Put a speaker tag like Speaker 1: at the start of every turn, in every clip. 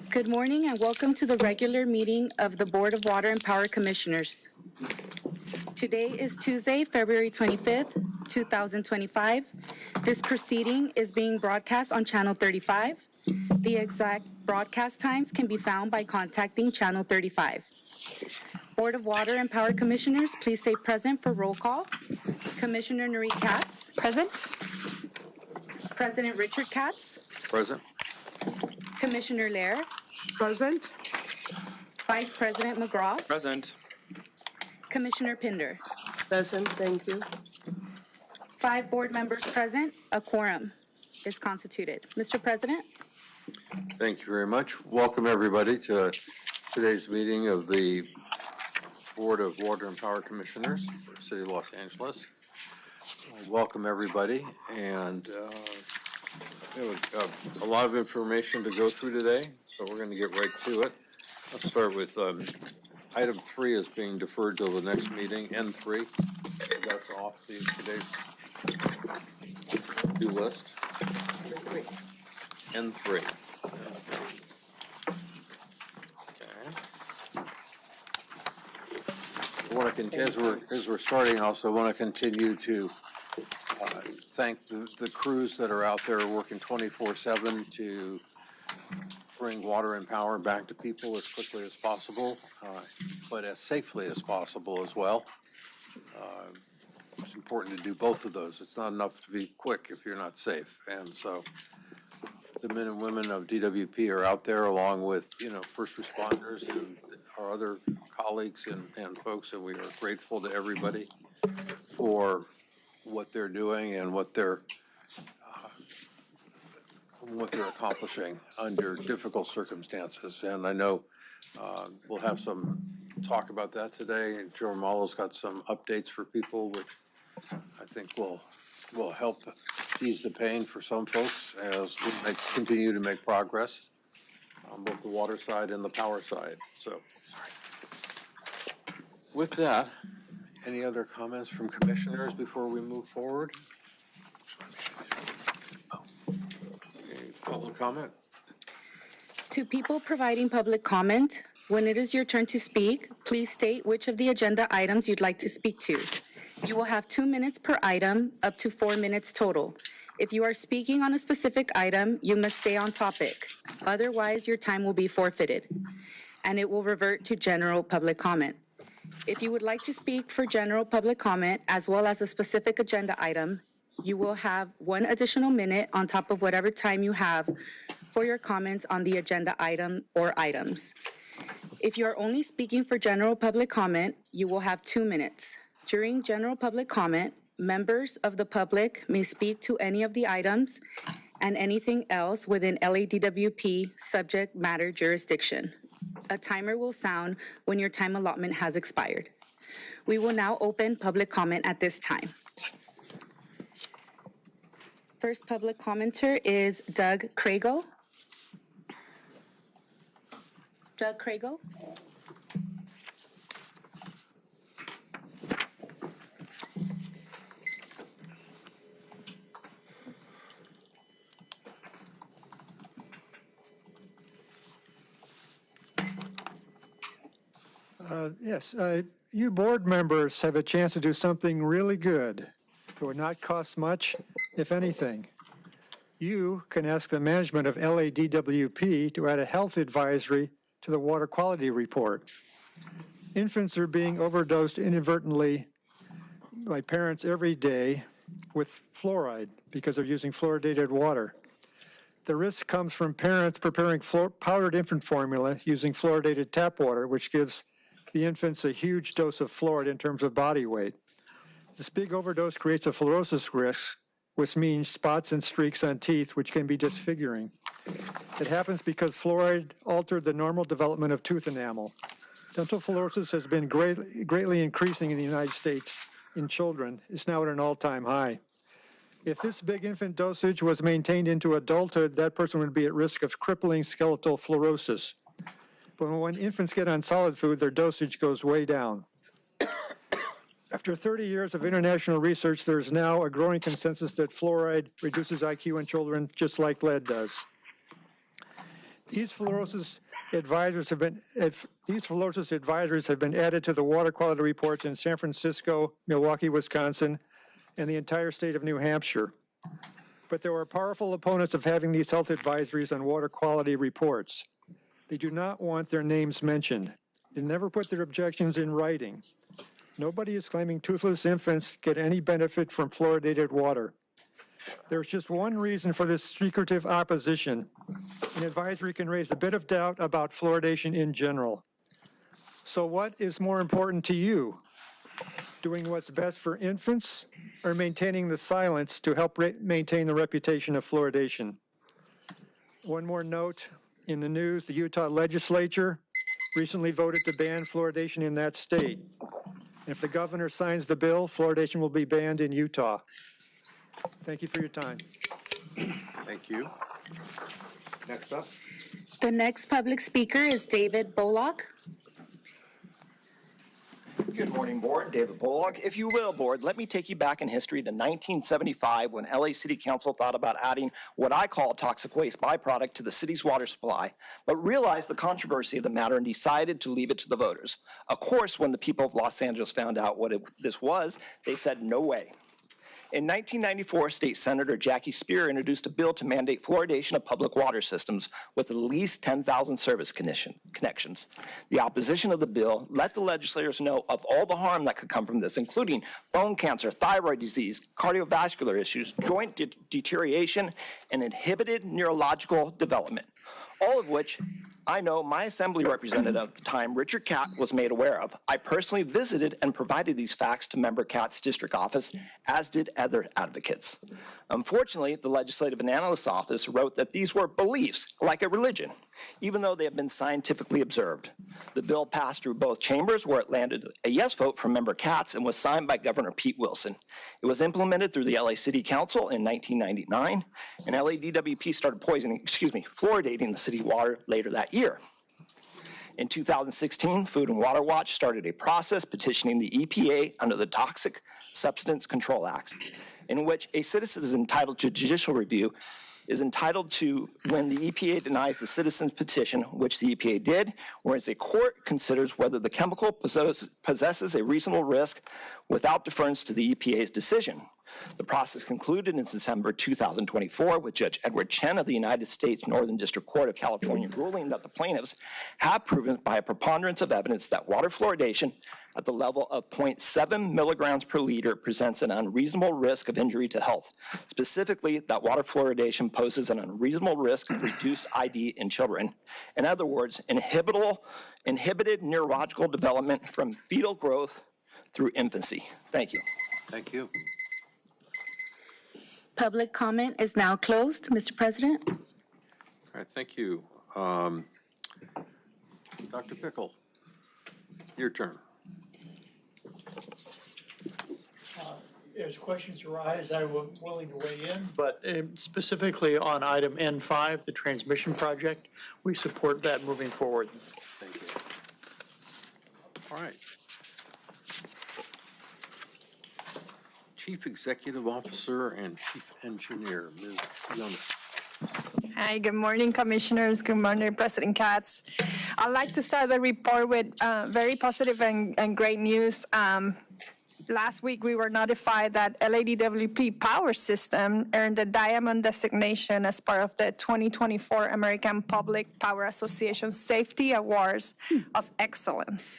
Speaker 1: Good morning and welcome to the regular meeting of the Board of Water and Power Commissioners. Today is Tuesday, February 25th, 2025. This proceeding is being broadcast on Channel 35. The exact broadcast times can be found by contacting Channel 35. Board of Water and Power Commissioners, please stay present for roll call. Commissioner NURIT KATZ.
Speaker 2: Present.
Speaker 1: President Richard KATZ.
Speaker 3: Present.
Speaker 1: Commissioner LEHRER.
Speaker 4: Present.
Speaker 1: Vice President MCGRAW.
Speaker 5: Present.
Speaker 1: Commissioner PINDER.
Speaker 4: Present, thank you.
Speaker 1: 5 board members present. A quorum is constituted. Mr. President.
Speaker 3: Thank you very much. Welcome everybody to today's meeting of the Board of Water and Power Commissioners for the City of Los Angeles. Welcome everybody, and a lot of information to go through today, so we're going to get right to it. Let's start with item 3 is being deferred till the next meeting. N3, that's off today's due list. N3. As we're starting, also want to continue to thank the crews that are out there working 24/7 to bring water and power back to people as quickly as possible, but as safely as possible as well. It's important to do both of those. It's not enough to be quick if you're not safe, and so the men and women of DWP are out there along with, first responders and our other colleagues and folks, and we are grateful to everybody for what they're doing and what they're accomplishing under difficult circumstances. And I know we'll have some talk about that today. And Joe Romalo's got some updates for people, which I think will help ease the pain for some folks as we continue to make progress on both the water side and the power side. So, with that, any other comments from commissioners before we move forward? Okay, public comment?
Speaker 1: To people providing public comment, when it is your turn to speak, please state which of the agenda items you'd like to speak to. You will have 2 minutes per item, up to 4 minutes total. If you are speaking on a specific item, you must stay on topic. Otherwise, your time will be forfeited, and it will revert to general public comment. If you would like to speak for general public comment as well as a specific agenda item, you will have 1 additional minute on top of whatever time you have for your comments on the agenda item or items. If you are only speaking for general public comment, you will have 2 minutes. During general public comment, members of the public may speak to any of the items and anything else within LADWP subject matter jurisdiction. A timer will sound when your time allotment has expired. We will now open public comment at this time. First public commenter is Doug Crago. Doug Crago.
Speaker 6: Yes, you board members have a chance to do something really good. It would not cost much, if anything. You can ask the management of LADWP to add a health advisory to the water quality report. Infants are being overdosed inadvertently by parents every day with fluoride because they're using fluoridated water. The risk comes from parents preparing powdered infant formula using fluoridated tap water, which gives the infants a huge dose of fluoride in terms of body weight. This big overdose creates a fluorosis risk, which means spots and streaks on teeth, which can be disfiguring. It happens because fluoride altered the normal development of tooth enamel. Dental fluorosis has been greatly increasing in the United States in children. It's now at an all-time high. If this big infant dosage was maintained into adulthood, that person would be at risk of crippling skeletal fluorosis. But when infants get on solid food, their dosage goes way down. After 30 years of international research, there is now a growing consensus that fluoride reduces IQ in children just like lead does. These fluorosis advisories have been added to the water quality reports in San Francisco, Milwaukee, Wisconsin, and the entire state of New Hampshire. But there are powerful opponents of having these health advisories on water quality reports. They do not want their names mentioned. They never put their objections in writing. Nobody is claiming toothless infants get any benefit from fluoridated water. There's just one reason for this secretive opposition. An advisory can raise a bit of doubt about fluoridation in general. So what is more important to you? Doing what's best for infants or maintaining the silence to help maintain the reputation of fluoridation? One more note, in the news, the Utah legislature recently voted to ban fluoridation in that state. And if the governor signs the bill, fluoridation will be banned in Utah. Thank you for your time.
Speaker 3: Thank you. Next up.
Speaker 1: The next public speaker is David Bullock.
Speaker 2: Good morning, Board. David Bullock. If you will, Board, let me take you back in history to 1975 when LA City Council thought about adding what I call a toxic waste byproduct to the city's water supply, but realized the controversy of the matter and decided to leave it to the voters. Of course, when the people of Los Angeles found out what this was, they said, no way. In 1994, State Senator Jackie Spear introduced a bill to mandate fluoridation of public water systems with at least 10,000 service connections. The opposition of the bill let the legislators know of all the harm that could come from this, including bone cancer, thyroid disease, cardiovascular issues, joint deterioration, and inhibited neurological development, all of which I know my assembly representative at the time, Richard KATZ, was made aware of. I personally visited and provided these facts to member KATZ's district office, as did other advocates. Unfortunately, the Legislative Analyst's Office wrote that these were beliefs, like a religion, even though they have been scientifically observed. The bill passed through both chambers, where it landed a yes vote from member KATZ and was signed by Governor Pete Wilson. It was implemented through the LA City Council in 1999, and LADWP started fluoridating the city water later that year. In 2016, Food and Water Watch started a process petitioning the EPA under the Toxic Substance Control Act, in which a citizen is entitled to judicial review, is entitled to when the EPA denies the citizen's petition, which the EPA did, whereas a court considers whether the chemical possesses a reasonable risk without deference to the EPA's decision. The process concluded in December 2024 with Judge Edward Chen of the United States Northern District Court of California ruling that the plaintiffs have proven by a preponderance of evidence that water fluoridation at the level of 0.7 milligrams per liter presents an unreasonable risk of injury to health. Specifically, that water fluoridation poses an unreasonable risk of reduced ID in children. In other words, inhibited neurological development from fetal growth through infancy. Thank you.
Speaker 3: Thank you.
Speaker 1: Public comment is now closed. Mr. President?
Speaker 3: All right, thank you. Dr. Pickle, your turn.
Speaker 5: As questions arise, I'm willing to weigh in, but specifically on item N5, the transmission project, we support that moving forward.
Speaker 3: Thank you. All right. Chief Executive Officer and Chief Engineer, Ms. Jonas.
Speaker 7: Hi, good morning, Commissioners. Good morning, President KATZ. I'd like to start the report with very positive and great news. Last week, we were notified that LADWP Power System earned the Diamond designation as part of the 2024 American Public Power Association Safety Awards of Excellence.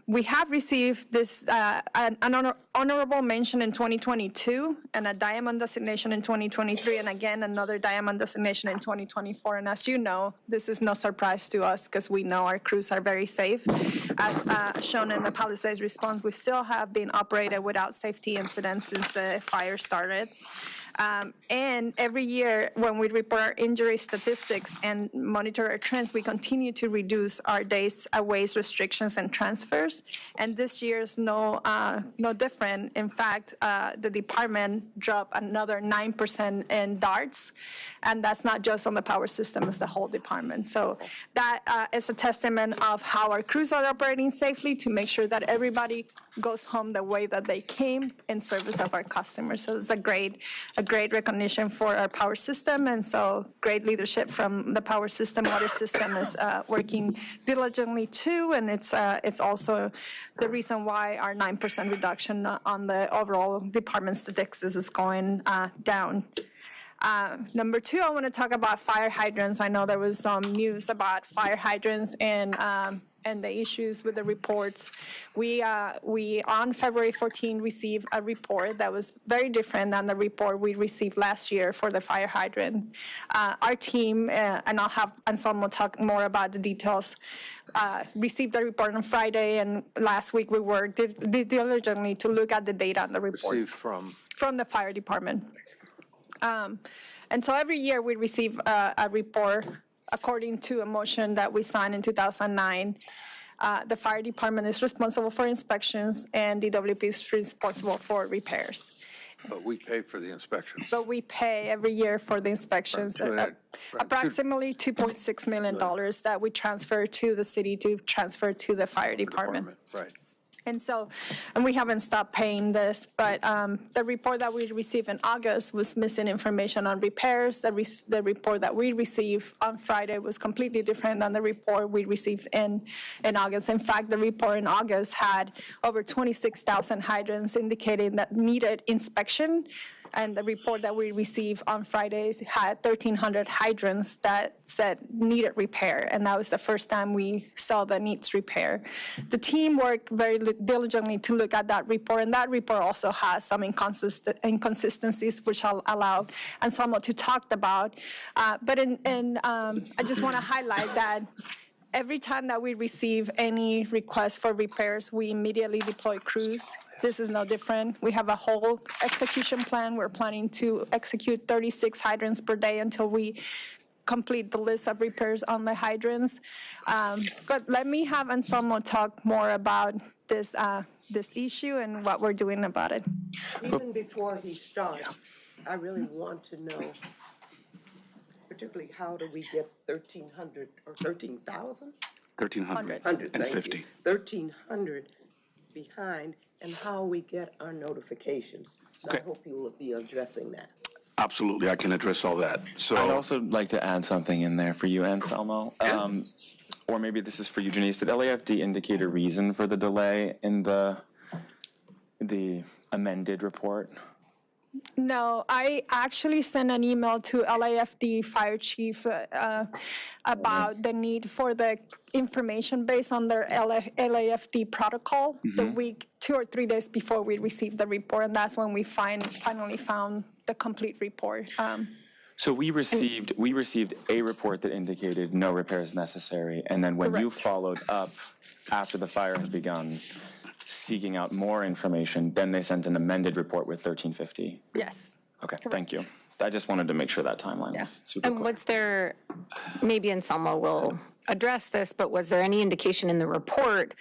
Speaker 7: We have received this an honorable mention in 2022 and a Diamond designation in 2023, and again another Diamond designation in 2024. And as you know, this is no surprise to us because we know our crews are very safe. As shown in the Palisades response, we still have been operated without safety incidents since the fire started. And every year, when we report our injury statistics and monitor our trends, we continue to reduce our days away restrictions and transfers. And this year is no different. In fact, the department dropped another 9% in DARTs, and that's not just on the power system, it's the whole department. So that is a testament of how our crews are operating safely to make sure that everybody goes home the way that they came in service of our customers. So it's a great recognition for our power system, and so great leadership from the power system. Water system is working diligently too, and it's also the reason why our 9% reduction on the overall department statistics is going down. Number two, I want to talk about fire hydrants. I know there was some news about fire hydrants and the issues with the reports. We on February 14 received a report that was very different than the report we received last year for the fire hydrant. Our team, and I'll have Anselmo talk more about the details, received the report on Friday, and last week we worked diligently to look at the data on the report.
Speaker 3: Received
Speaker 7: From the fire department. And so every year we receive a report according to a motion that we signed in 2009. The fire department is responsible for inspections and DWP is responsible for repairs.
Speaker 3: But we pay for the inspections.
Speaker 7: But we pay every year for the inspections, approximately $2.6 million that we transfer to the city to transfer to the fire department.
Speaker 3: Right.
Speaker 7: And we haven't stopped paying this, but the report that we received in August was missing information on repairs. The report that we received on Friday was completely different than the report we received in August. In fact, the report in August had over 26,000 hydrants indicating that needed inspection. And the report that we received on Friday had 1,300 hydrants that said needed repair, and that was the first time we saw the needs repair. The team worked very diligently to look at that report, and that report also has some inconsistencies, which I'll allow Anselmo to talk about. But I just want to highlight that every time that we receive any request for repairs, we immediately deploy crews. This is no different. We have a whole execution plan. We're planning to execute 36 hydrants per day until we complete the list of repairs on the hydrants. But let me have Anselmo talk more about this issue and what we're doing about it.
Speaker 4: Even before he starts, I really want to know, particularly how do we get 1,300 or 13,000?
Speaker 8: 1,350.
Speaker 4: 1,300 behind, and how we get our notifications. So I hope you will be addressing that.
Speaker 8: Absolutely, I can address all that. So
Speaker 9: I'd also like to add something in there for you, Anselmo. Or maybe this is for you, Janice. Did LAFD indicate a reason for the delay in the amended report?
Speaker 7: No, I actually sent an email to LAFD Fire Chief about the need for the information based on their LAFD protocol the week, 2 or 3 days before we received the report, and that's when we finally found the complete report.
Speaker 9: So we received a report that indicated no repairs necessary, and then when you
Speaker 7: Correct.
Speaker 9: followed up after the fire had begun, seeking out more information, then they sent an amended report with 1,350.
Speaker 7: Yes.
Speaker 9: Okay, thank you. I just wanted to make sure that timeline was super
Speaker 10: And
Speaker 9: clear.
Speaker 10: was there, maybe Anselmo will address this, but was there any indication in the report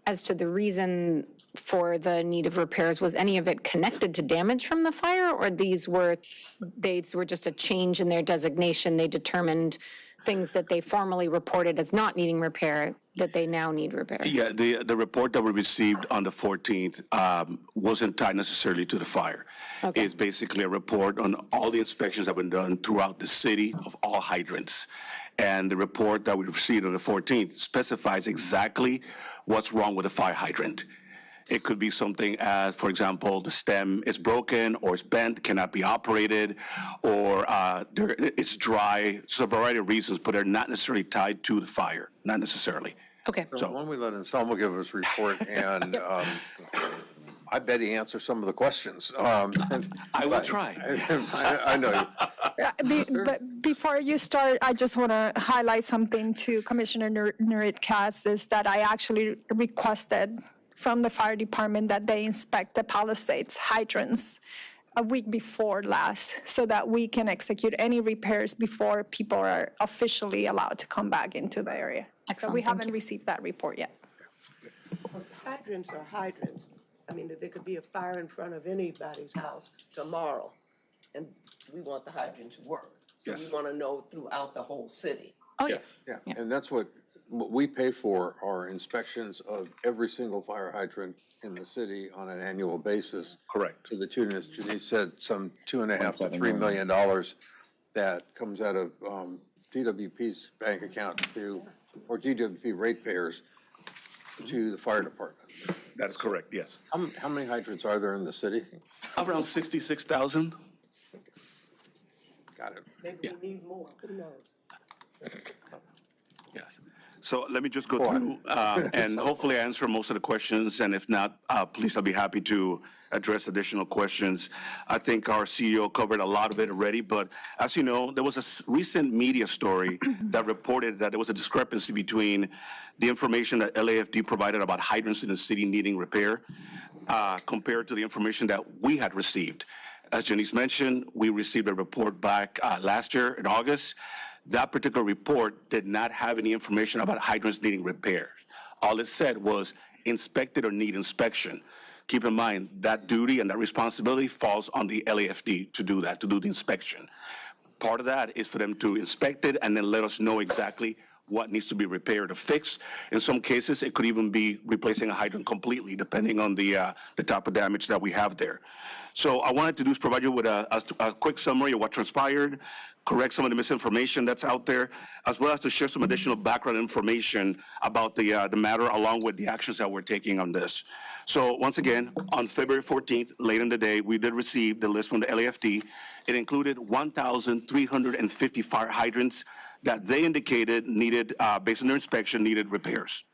Speaker 10: as to the reason for the need of repairs? Was any of it connected to damage from the fire, or these were just a change in their designation? They determined things that they formally reported as not needing repair, that they now need repair?
Speaker 8: yeah, the report that we received on the 14th wasn't tied necessarily to the fire.
Speaker 10: Okay.
Speaker 8: It's basically a report on all the inspections that have been done throughout the city of all hydrants. And the report that we received on the 14th specifies exactly what's wrong with the fire hydrant. It could be something as, for example, the stem is broken or it's bent, cannot be operated, or it's dry. So a variety of reasons, but they're not necessarily tied to the fire, not necessarily.
Speaker 10: Okay.
Speaker 3: So why don't we let Anselmo give us a report, and I bet he answers some of the questions.
Speaker 8: I will try.
Speaker 3: I know you.
Speaker 7: But before you start, I just want to highlight something to Commissioner NURIT KATZ, is that I actually requested from the fire department that they inspect the Palisades hydrants a week before last so that we can execute any repairs before people are officially allowed to come back into the area. So
Speaker 10: Excellent,
Speaker 7: we
Speaker 10: thank
Speaker 7: haven't
Speaker 10: you.
Speaker 7: received that report yet.
Speaker 4: Hydrants are hydrants. I mean, there could be a fire in front of anybody's house tomorrow, and we want the hydrant to work. So we want to know throughout the whole city.
Speaker 10: Oh, yes.
Speaker 3: Yeah, and that's what we pay for are inspections of every single fire hydrant in the city on an annual basis.
Speaker 8: Correct.
Speaker 3: To the tune, as Janice said, some $2.5 to
Speaker 9: $1.7
Speaker 3: $3 million that comes out of DWP's bank account or DWP ratepayers to the fire department.
Speaker 8: That is correct, yes.
Speaker 3: How many hydrants are there in the city?
Speaker 8: Around 66,000.
Speaker 3: Got it.
Speaker 4: Maybe we need more, who knows?
Speaker 8: Yes. So let me just go through, and hopefully I answer most of the questions, and if not, please, I'll be happy to address additional questions. I think our CEO covered a lot of it already, but as you know, there was a recent media story that reported that there was a discrepancy between the information that LAFD provided about hydrants in the city needing repair compared to the information that we had received. As Janice mentioned, we received a report back last year in August. That particular report did not have any information about hydrants needing repairs. All it said was inspected or need inspection. Keep in mind, that duty and that responsibility falls on the LAFD to do that, to do the inspection. Part of that is for them to inspect it and then let us know exactly what needs to be repaired or fixed. In some cases, it could even be replacing a hydrant completely, depending on the type of damage that we have there. So I wanted to do is provide you with a quick summary of what transpired, correct some of the misinformation that's out there, as well as to share some additional background information about the matter, along with the actions that we're taking on this. So once again, on February 14th, late in the day, we did receive the list from the LAFD. It included 1,350 fire hydrants that they indicated needed, based on their inspection, needed repairs.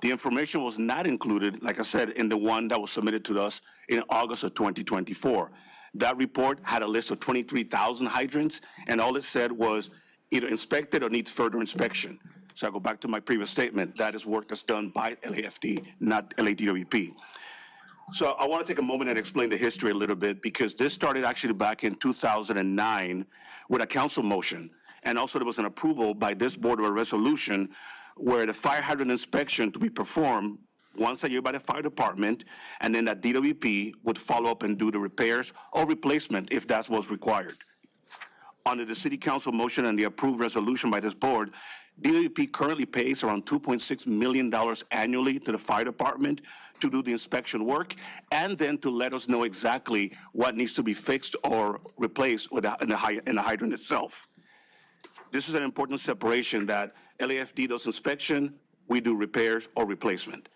Speaker 8: The information was not included, like I said, in the one that was submitted to us in August of 2024. That report had a list of 23,000 hydrants, and all it said was either inspected or needs further inspection. So I go back to my previous statement. That is work that's done by LAFD, not LADWP. So I want to take a moment and explain the history a little bit, because this started actually back in 2009 with a council motion. And also there was an approval by this board of a resolution where the fire hydrant inspection to be performed once a year by the fire department, and then that DWP would follow up and do the repairs or replacement if that was required. Under the city council motion and the approved resolution by this board, DWP currently pays around $2.6 million annually to the fire department to do the inspection work, and then to let us know exactly what needs to be fixed or replaced in the hydrant itself. This is an important separation, that LAFD does inspection, we do repairs or replacement.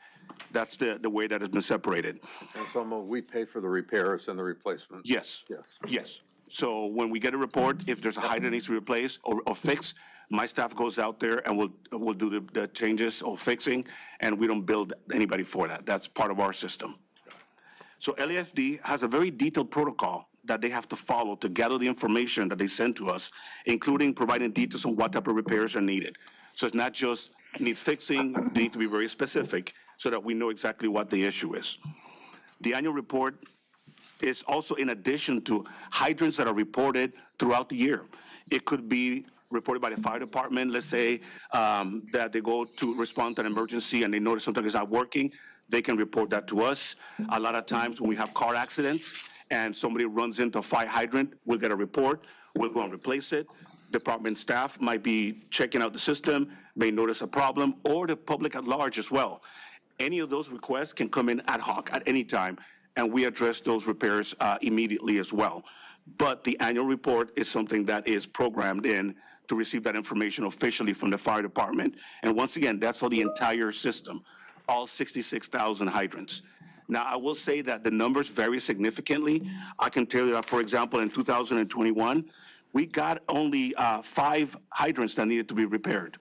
Speaker 8: That's the way that has been separated.
Speaker 3: And so we pay for the repairs and the replacement?
Speaker 8: Yes.
Speaker 3: Yes.
Speaker 8: Yes. So when we get a report, if there's a hydrant that needs to be replaced or fixed, my staff goes out there and we'll do the changes or fixing, and we don't bill anybody for that. That's part of our system. So LAFD has a very detailed protocol that they have to follow to gather the information that they send to us, including providing details on what type of repairs are needed. So it's not just need fixing, they need to be very specific so that we know exactly what the issue is. The annual report is also in addition to hydrants that are reported throughout the year. It could be reported by the fire department, let's say that they go to respond to an emergency and they notice something is not working, they can report that to us. A lot of times when we have car accidents and somebody runs into a fire hydrant, we'll get a report, we'll go and replace it. Department staff might be checking out the system, may notice a problem, or the public at large as well. Any of those requests can come in ad hoc at any time, and we address those repairs immediately as well. But the annual report is something that is programmed in to receive that information officially from the fire department. And once again, that's for the entire system, all 66,000 hydrants. Now, I will say that the numbers vary significantly. I can tell you that, for example, in 2021, we got only 5 hydrants that needed to be repaired.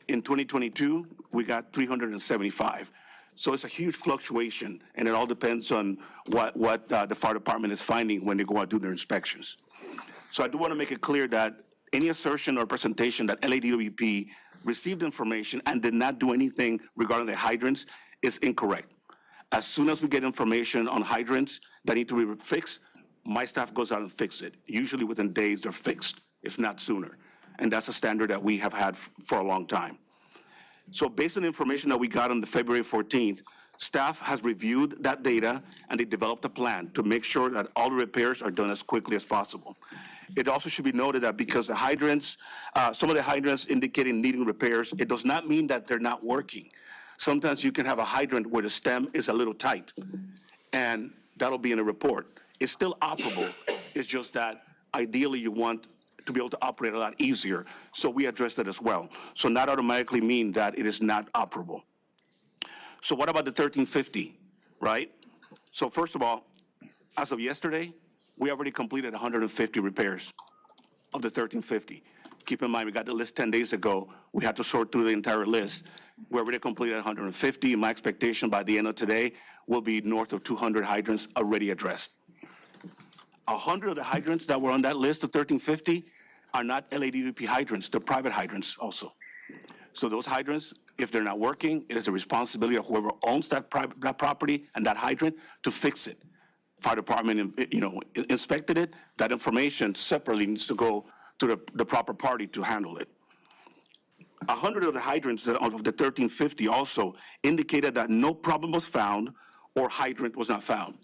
Speaker 8: In 2022, we got 375. So it's a huge fluctuation, and it all depends on what the fire department is finding when they go out do their inspections. So I do want to make it clear that any assertion or presentation that LADWP received information and did not do anything regarding the hydrants is incorrect. As soon as we get information on hydrants that need to be fixed, my staff goes out and fix it. Usually within days, they're fixed, if not sooner. And that's a standard that we have had for a long time. So based on the information that we got on the February 14th, staff has reviewed that data and they developed a plan to make sure that all the repairs are done as quickly as possible. It also should be noted that because the hydrants, some of the hydrants indicating needing repairs, it does not mean that they're not working. Sometimes you can have a hydrant where the stem is a little tight, and that'll be in a report. It's still operable. It's just that ideally you want to be able to operate a lot easier. So we address that as well. So not automatically mean that it is not operable. So what about the 1350, right? So first of all, as of yesterday, we already completed 150 repairs of the 1350. Keep in mind, we got the list 10 days ago. We had to sort through the entire list. We already completed 150. My expectation by the end of today will be north of 200 hydrants already addressed. 100 of the hydrants that were on that list of 1350 are not LADWP hydrants, they're private hydrants also. So those hydrants, if they're not working, it is the responsibility of whoever owns that property and that hydrant to fix it. Fire department, inspected it. That information separately needs to go to the proper party to handle it. 100 of the hydrants of the 1350 also indicated that no problem was found or hydrant was not found.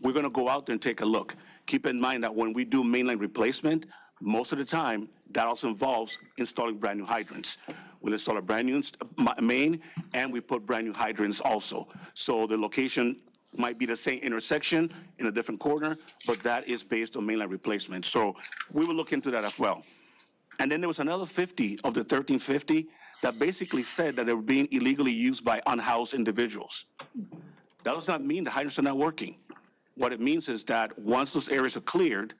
Speaker 8: We're going to go out there and take a look. Keep in mind that when we do mainline replacement, most of the time, that also involves installing brand new hydrants. We'll install a brand new main, and we put brand new hydrants also. So the location might be the same intersection in a different corner, but that is based on mainline replacement. So we will look into that as well. And then there was another 50 of the 1350 that basically said that they were being illegally used by unhoused individuals. That does not mean the hydrants are not working. What it means is that once those areas are cleared,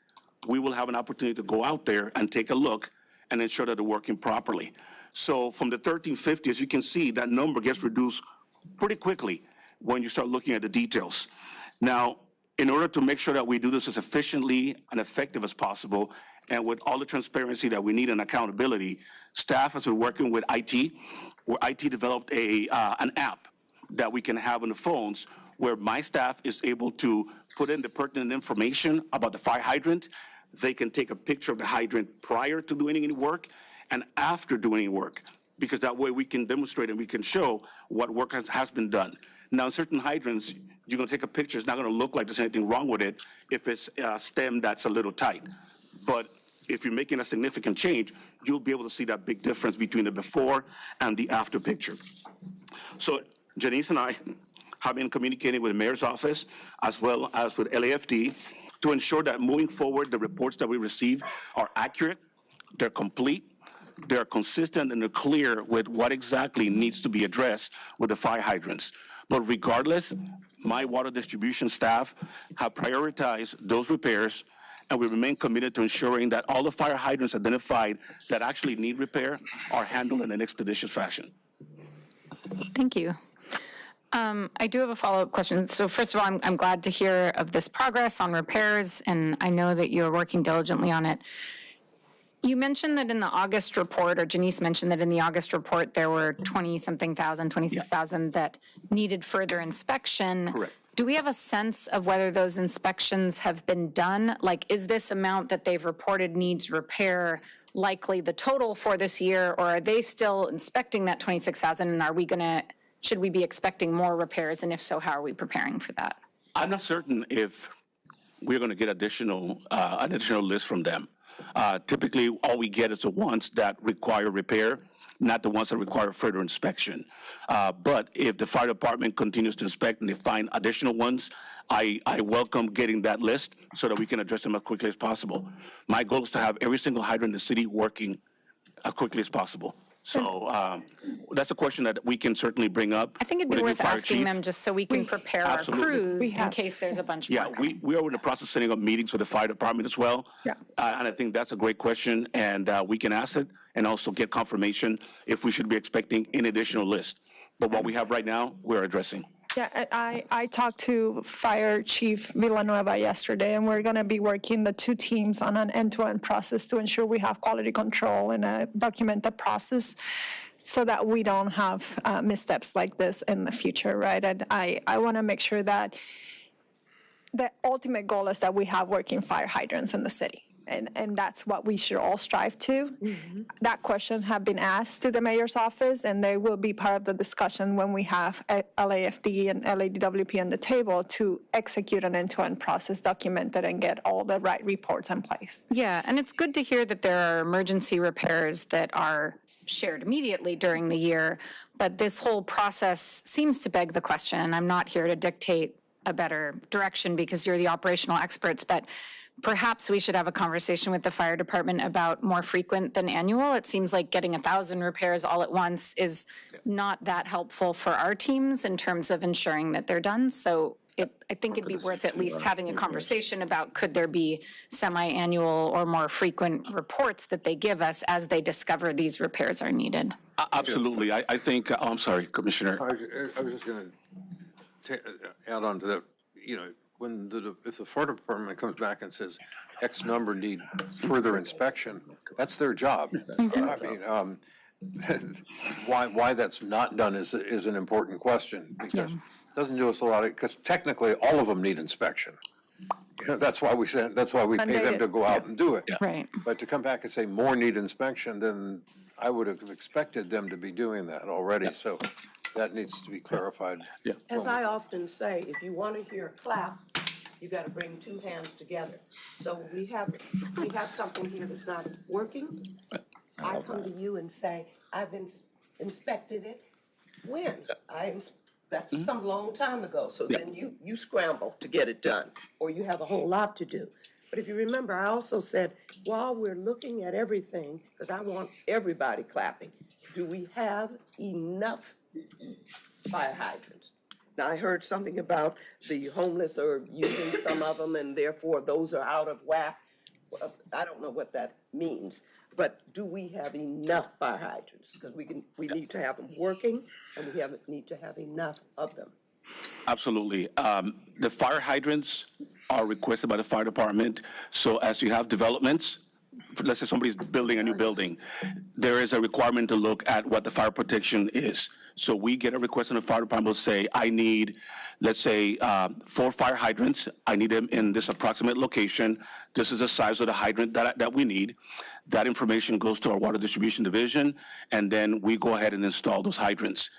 Speaker 8: we will have an opportunity to go out there and take a look and ensure that they're working properly. So from the 1350, as you can see, that number gets reduced pretty quickly when you start looking at the details. Now, in order to make sure that we do this as efficiently and effective as possible, and with all the transparency that we need and accountability, staff has been working with IT, where IT developed an app that we can have on the phones where my staff is able to put in the pertinent information about the fire hydrant. They can take a picture of the hydrant prior to doing any work and after doing any work, because that way we can demonstrate and we can show what work has been done. Now, in certain hydrants, you're going to take a picture. It's not going to look like there's anything wrong with it if it's a stem that's a little tight. But if you're making a significant change, you'll be able to see that big difference between the before and the after picture. So Janice and I have been communicating with the mayor's office as well as with LAFD to ensure that moving forward, the reports that we receive are accurate, they're complete, they're consistent, and they're clear with what exactly needs to be addressed with the fire hydrants. But regardless, my water distribution staff have prioritized those repairs, and we remain committed to ensuring that all the fire hydrants identified that actually need repair are handled in an expeditious fashion.
Speaker 10: Thank you. I do have a follow-up question. So first of all, I'm glad to hear of this progress on repairs, and I know that you're working diligently on it. You mentioned that in the August report, or Janice mentioned that in the August report, there were 20-something thousand, 26,000 that needed further inspection.
Speaker 8: Correct.
Speaker 10: Do we have a sense of whether those inspections have been done? Like, is this amount that they've reported needs repair likely the total for this year, or are they still inspecting that 26,000, and should we be expecting more repairs, and if so, how are we preparing for that?
Speaker 8: I'm not certain if we're going to get additional lists from them. Typically, all we get is the ones that require repair, not the ones that require further inspection. But if the fire department continues to inspect and they find additional ones, I welcome getting that list so that we can address them as quickly as possible. My goal is to have every single hydrant in the city working as quickly as possible. So that's a question that we can certainly bring up.
Speaker 10: I think it'd be worth asking them just so we can prepare our crews in case there's a bunch more.
Speaker 8: Yeah, we are in the process of setting up meetings with the fire department as well.
Speaker 7: Yeah.
Speaker 8: And I think that's a great question, and we can ask it and also get confirmation if we should be expecting an additional list. But what we have right now, we're addressing.
Speaker 7: Yeah, I talked to Fire Chief Villanueva yesterday, and we're going to be working the two teams on an end-to-end process to ensure we have quality control and a documented process. so that we don't have missteps like this in the future, right? And I want to make sure that the ultimate goal is that we have working fire hydrants in the city. And that's what we should all strive to. That question have been asked to the mayor's office, and they will be part of the discussion when we have LAFD and LADWP on the table to execute an end-to-end process, document it, and get all the right reports in place.
Speaker 10: Yeah, and it's good to hear that there are emergency repairs that are shared immediately during the year, but this whole process seems to beg the question, and I'm not here to dictate a better direction because you're the operational experts, but perhaps we should have a conversation with the fire department about more frequent than annual. It seems like getting 1,000 repairs all at once is not that helpful for our teams in terms of ensuring that they're done. So I think it'd be worth at least having a conversation about could there be semi-annual or more frequent reports that they give us as they discover these repairs are needed.
Speaker 8: Absolutely. I think, I'm sorry, Commissioner.
Speaker 3: I was just going to add on to that, you know, if the fire department comes back and says X number need further inspection, that's their job. I mean, why that's not done is an important question, because it doesn't do us a lot, because technically all of them need inspection. You know, that's why we pay them to go out and do it.
Speaker 10: Right.
Speaker 3: But to come back and say more need inspection, then I would have expected them to be doing that already. So that needs to be clarified.
Speaker 8: Yeah.
Speaker 4: As I often say, if you want to hear a clap, you got to bring two hands together. So we have something here that's not working. I come to you and say, I've inspected it. When? That's some long time ago. So then you scramble to get it done, or you have a whole lot to do. But if you remember, I also said, while we're looking at everything, because I want everybody clapping, do we have enough fire hydrants? Now, I heard something about the homeless are using some of them, and therefore those are out of whack. Well, I don't know what that means, but do we have enough fire hydrants? Because we need to have them working, and we need to have enough of them.
Speaker 8: Absolutely. The fire hydrants are requested by the fire department. So as you have developments, let's say somebody's building a new building, there is a requirement to look at what the fire protection is. So we get a request from the fire department to say, I need, let's say, 4 fire hydrants. I need them in this approximate location. This is the size of the hydrant that we need. That information goes to our water distribution division, and then we go ahead and install those hydrants.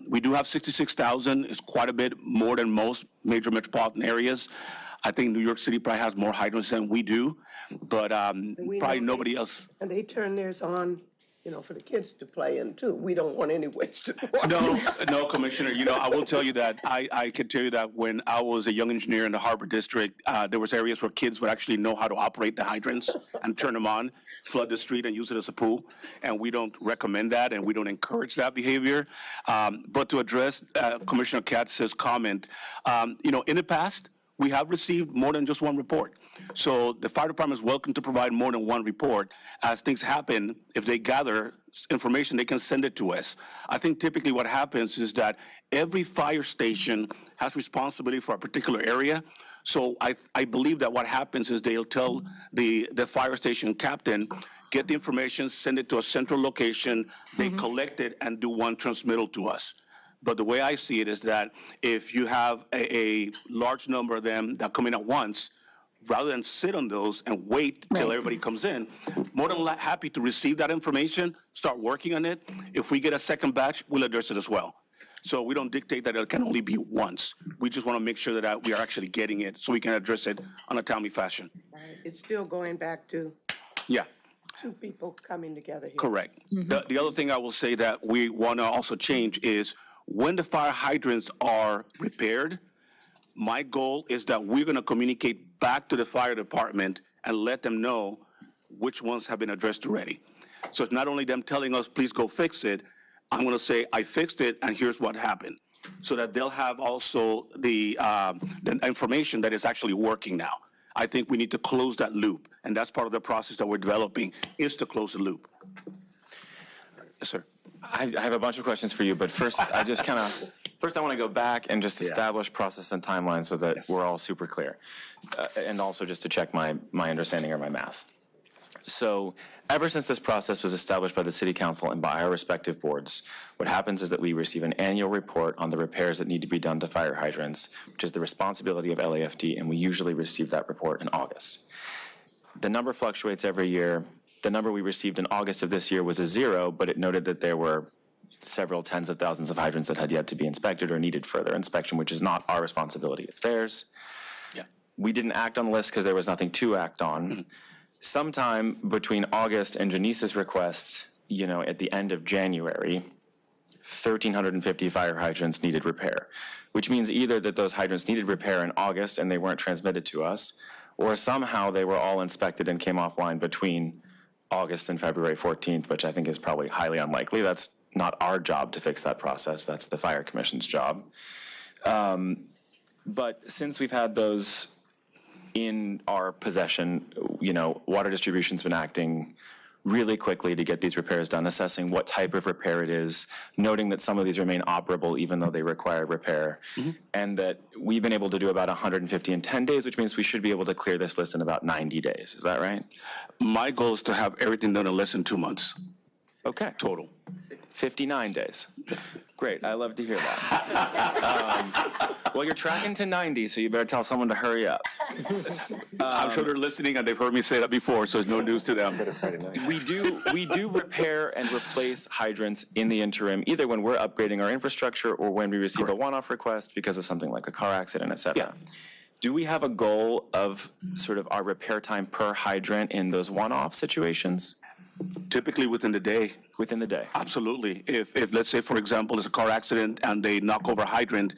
Speaker 8: We do have 66,000. It's quite a bit more than most major metropolitan areas. I think New York City probably has more hydrants than we do, but probably nobody else.
Speaker 4: And they turn theirs on, you know, for the kids to play in too. We don't want any wasted water.
Speaker 8: No, Commissioner. You know, I will tell you that I can tell you that when I was a young engineer in the Harbor District, there was areas where kids would actually know how to operate the hydrants and turn them on, flood the street and use it as a pool. And we don't recommend that, and we don't encourage that behavior. But to address Commissioner KATZ's comment, you know, in the past, we have received more than just one report. So the fire department is welcome to provide more than one report. As things happen, if they gather information, they can send it to us. I think typically what happens is that every fire station has responsibility for a particular area. So I believe that what happens is they'll tell the fire station captain, get the information, send it to a central location, they collect it and do one transmittal to us. But the way I see it is that if you have a large number of them that come in at once, rather than sit on those and wait till everybody comes in, more than happy to receive that information, start working on it. If we get a second batch, we'll address it as well. So we don't dictate that it can only be once. We just want to make sure that we are actually getting it so we can address it on a timely fashion.
Speaker 4: It's still going back to
Speaker 8: Yeah.
Speaker 4: 2 people coming together here.
Speaker 8: Correct. The other thing I will say that we want to also change is when the fire hydrants are repaired, my goal is that we're going to communicate back to the fire department and let them know which ones have been addressed already. So it's not only them telling us, please go fix it. I'm going to say, I fixed it, and here's what happened. So that they'll have also the information that is actually working now. I think we need to close that loop, and that's part of the process that we're developing, is to close the loop. Yes, sir.
Speaker 9: I have a bunch of questions for you, but first, I want to go back and just establish process and timeline so that we're all super clear. And also just to check my understanding or my math. So ever since this process was established by the City Council and by our respective boards, what happens is that we receive an annual report on the repairs that need to be done to fire hydrants, which is the responsibility of LAFD, and we usually receive that report in August. The number fluctuates every year. The number we received in August of this year was a 0, but it noted that there were several tens of thousands of hydrants that had yet to be inspected or needed further inspection, which is not our responsibility, it's theirs.
Speaker 8: Yeah.
Speaker 9: We didn't act on the list because there was nothing to act on. Sometime between August and Janice's request, at the end of January, 1,350 fire hydrants needed repair, which means either that those hydrants needed repair in August and they weren't transmitted to us, or somehow they were all inspected and came offline between August and February 14th, which I think is probably highly unlikely. That's not our job to fix that process. That's the Fire Commission's job. But since we've had those in our possession, Water Distribution's been acting really quickly to get these repairs done, assessing what type of repair it is, noting that some of these remain operable even though they require repair, and that we've been able to do about 150 in 10 days, which means we should be able to clear this list in about 90 days. Is that right?
Speaker 8: My goal is to have everything done in less than 2 months
Speaker 9: Okay.
Speaker 8: total.
Speaker 9: 59 days. Great, I love to hear that. Well, you're tracking to 90, so you better tell someone to hurry up.
Speaker 8: I'm sure they're listening and they've heard me say that before, so it's no news to them.
Speaker 9: We do repair and replace hydrants in the interim, either when we're upgrading our infrastructure or when we receive a one-off request because of something like a car accident, et cetera.
Speaker 8: Yeah.
Speaker 9: Do we have a goal of sort of our repair time per hydrant in those one-off situations?
Speaker 8: Typically within the day.
Speaker 9: Within the day?
Speaker 8: Absolutely. If let's say, for example, there's a car accident and they knock over a hydrant,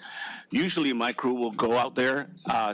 Speaker 8: usually my crew will go out there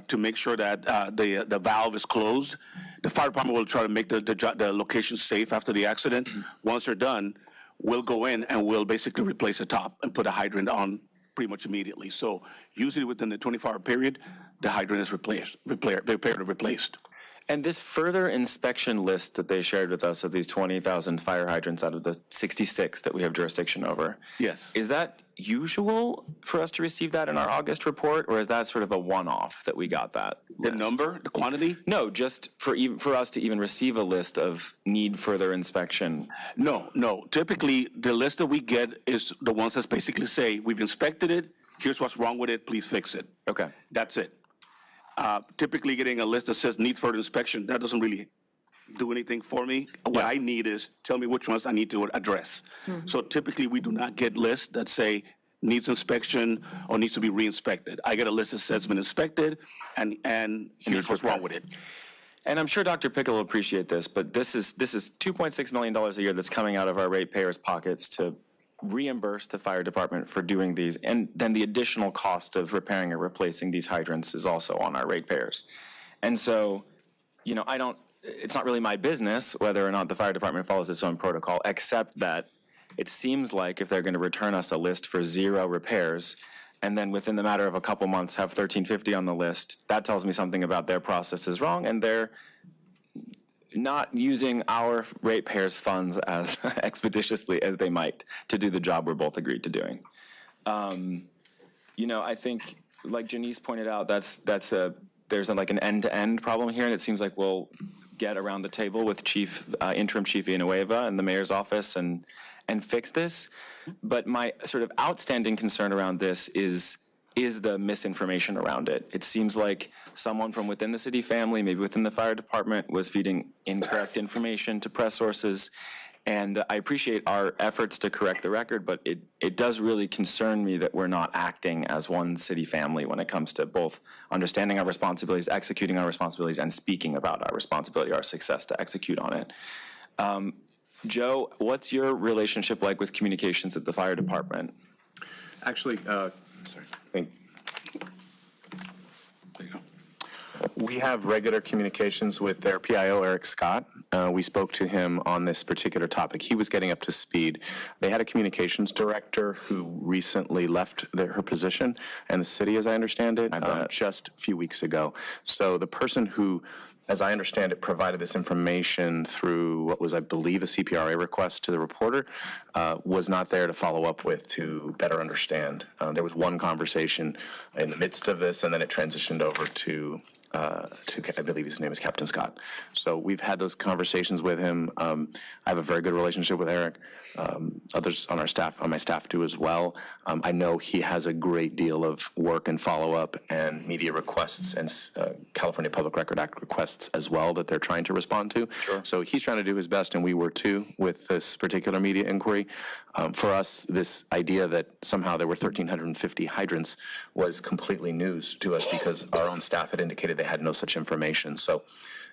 Speaker 8: to make sure that the valve is closed. The fire department will try to make the location safe after the accident. Once they're done, we'll go in and we'll basically replace the top and put a hydrant on pretty much immediately. So usually within the 24-hour period, the hydrant is repaired or replaced.
Speaker 9: And this further inspection list that they shared with us of these 20,000 fire hydrants out of the 66 that we have jurisdiction over.
Speaker 8: Yes.
Speaker 9: Is that usual for us to receive that in our August report, or is that sort of a one-off that we got that
Speaker 8: The
Speaker 9: list?
Speaker 8: number, the quantity?
Speaker 9: No, just for us to even receive a list of need further inspection.
Speaker 8: No. Typically, the list that we get is the ones that basically say, we've inspected it, here's what's wrong with it, please fix it.
Speaker 9: Okay.
Speaker 8: That's it. Typically getting a list that says needs further inspection, that doesn't really do anything for me. What I need is tell me which ones I need to address. So typically we do not get lists that say needs inspection or needs to be re-inspected. I get a list that says it's been inspected and here's what's wrong with it.
Speaker 9: And I'm sure Dr. Pickle will appreciate this, but this is $2.6 million a year that's coming out of our ratepayers' pockets to reimburse the fire department for doing these, and then the additional cost of repairing or replacing these hydrants is also on our ratepayers. And so, it's not really my business whether or not the fire department follows its own protocol, except that it seems like if they're going to return us a list for 0 repairs, and then within the matter of a couple months have 1,350 on the list, that tells me something about their process is wrong, and they're not using our ratepayers' funds as expeditiously as they might to do the job we're both agreed to doing. I think, like Janice pointed out, there's like an end-to-end problem here, and it seems like we'll get around the table with Interim Chief Villanueva and the mayor's office and fix this. But my sort of outstanding concern around this is the misinformation around it. It seems like someone from within the city family, maybe within the fire department, was feeding incorrect information to press sources. And I appreciate our efforts to correct the record, but it does really concern me that we're not acting as one city family when it comes to both understanding our responsibilities, executing our responsibilities, and speaking about our responsibility, our success to execute on it. Joe, what's your relationship like with communications at the fire department?
Speaker 11: Actually, we have regular communications with their PIO, Eric Scott. We spoke to him on this particular topic. He was getting up to speed. They had a communications director who recently left her position in the city, as I understand it, just a few weeks ago. So the person who, as I understand it, provided this information through what was, I believe, a CPRA request to the reporter, was not there to follow up with to better understand. There was one conversation in the midst of this, and then it transitioned over to I believe his name is Captain Scott. So we've had those conversations with him. I have a very good relationship with Eric. Others on my staff do as well. I know he has a great deal of work and follow-up and media requests and California Public Record Act requests as well that they're trying to respond to. Sure. So he's trying to do his best, and we were too with this particular media inquiry. For us, this idea that somehow there were 1,350 hydrants was completely news to us because our own staff had indicated they had no such information. So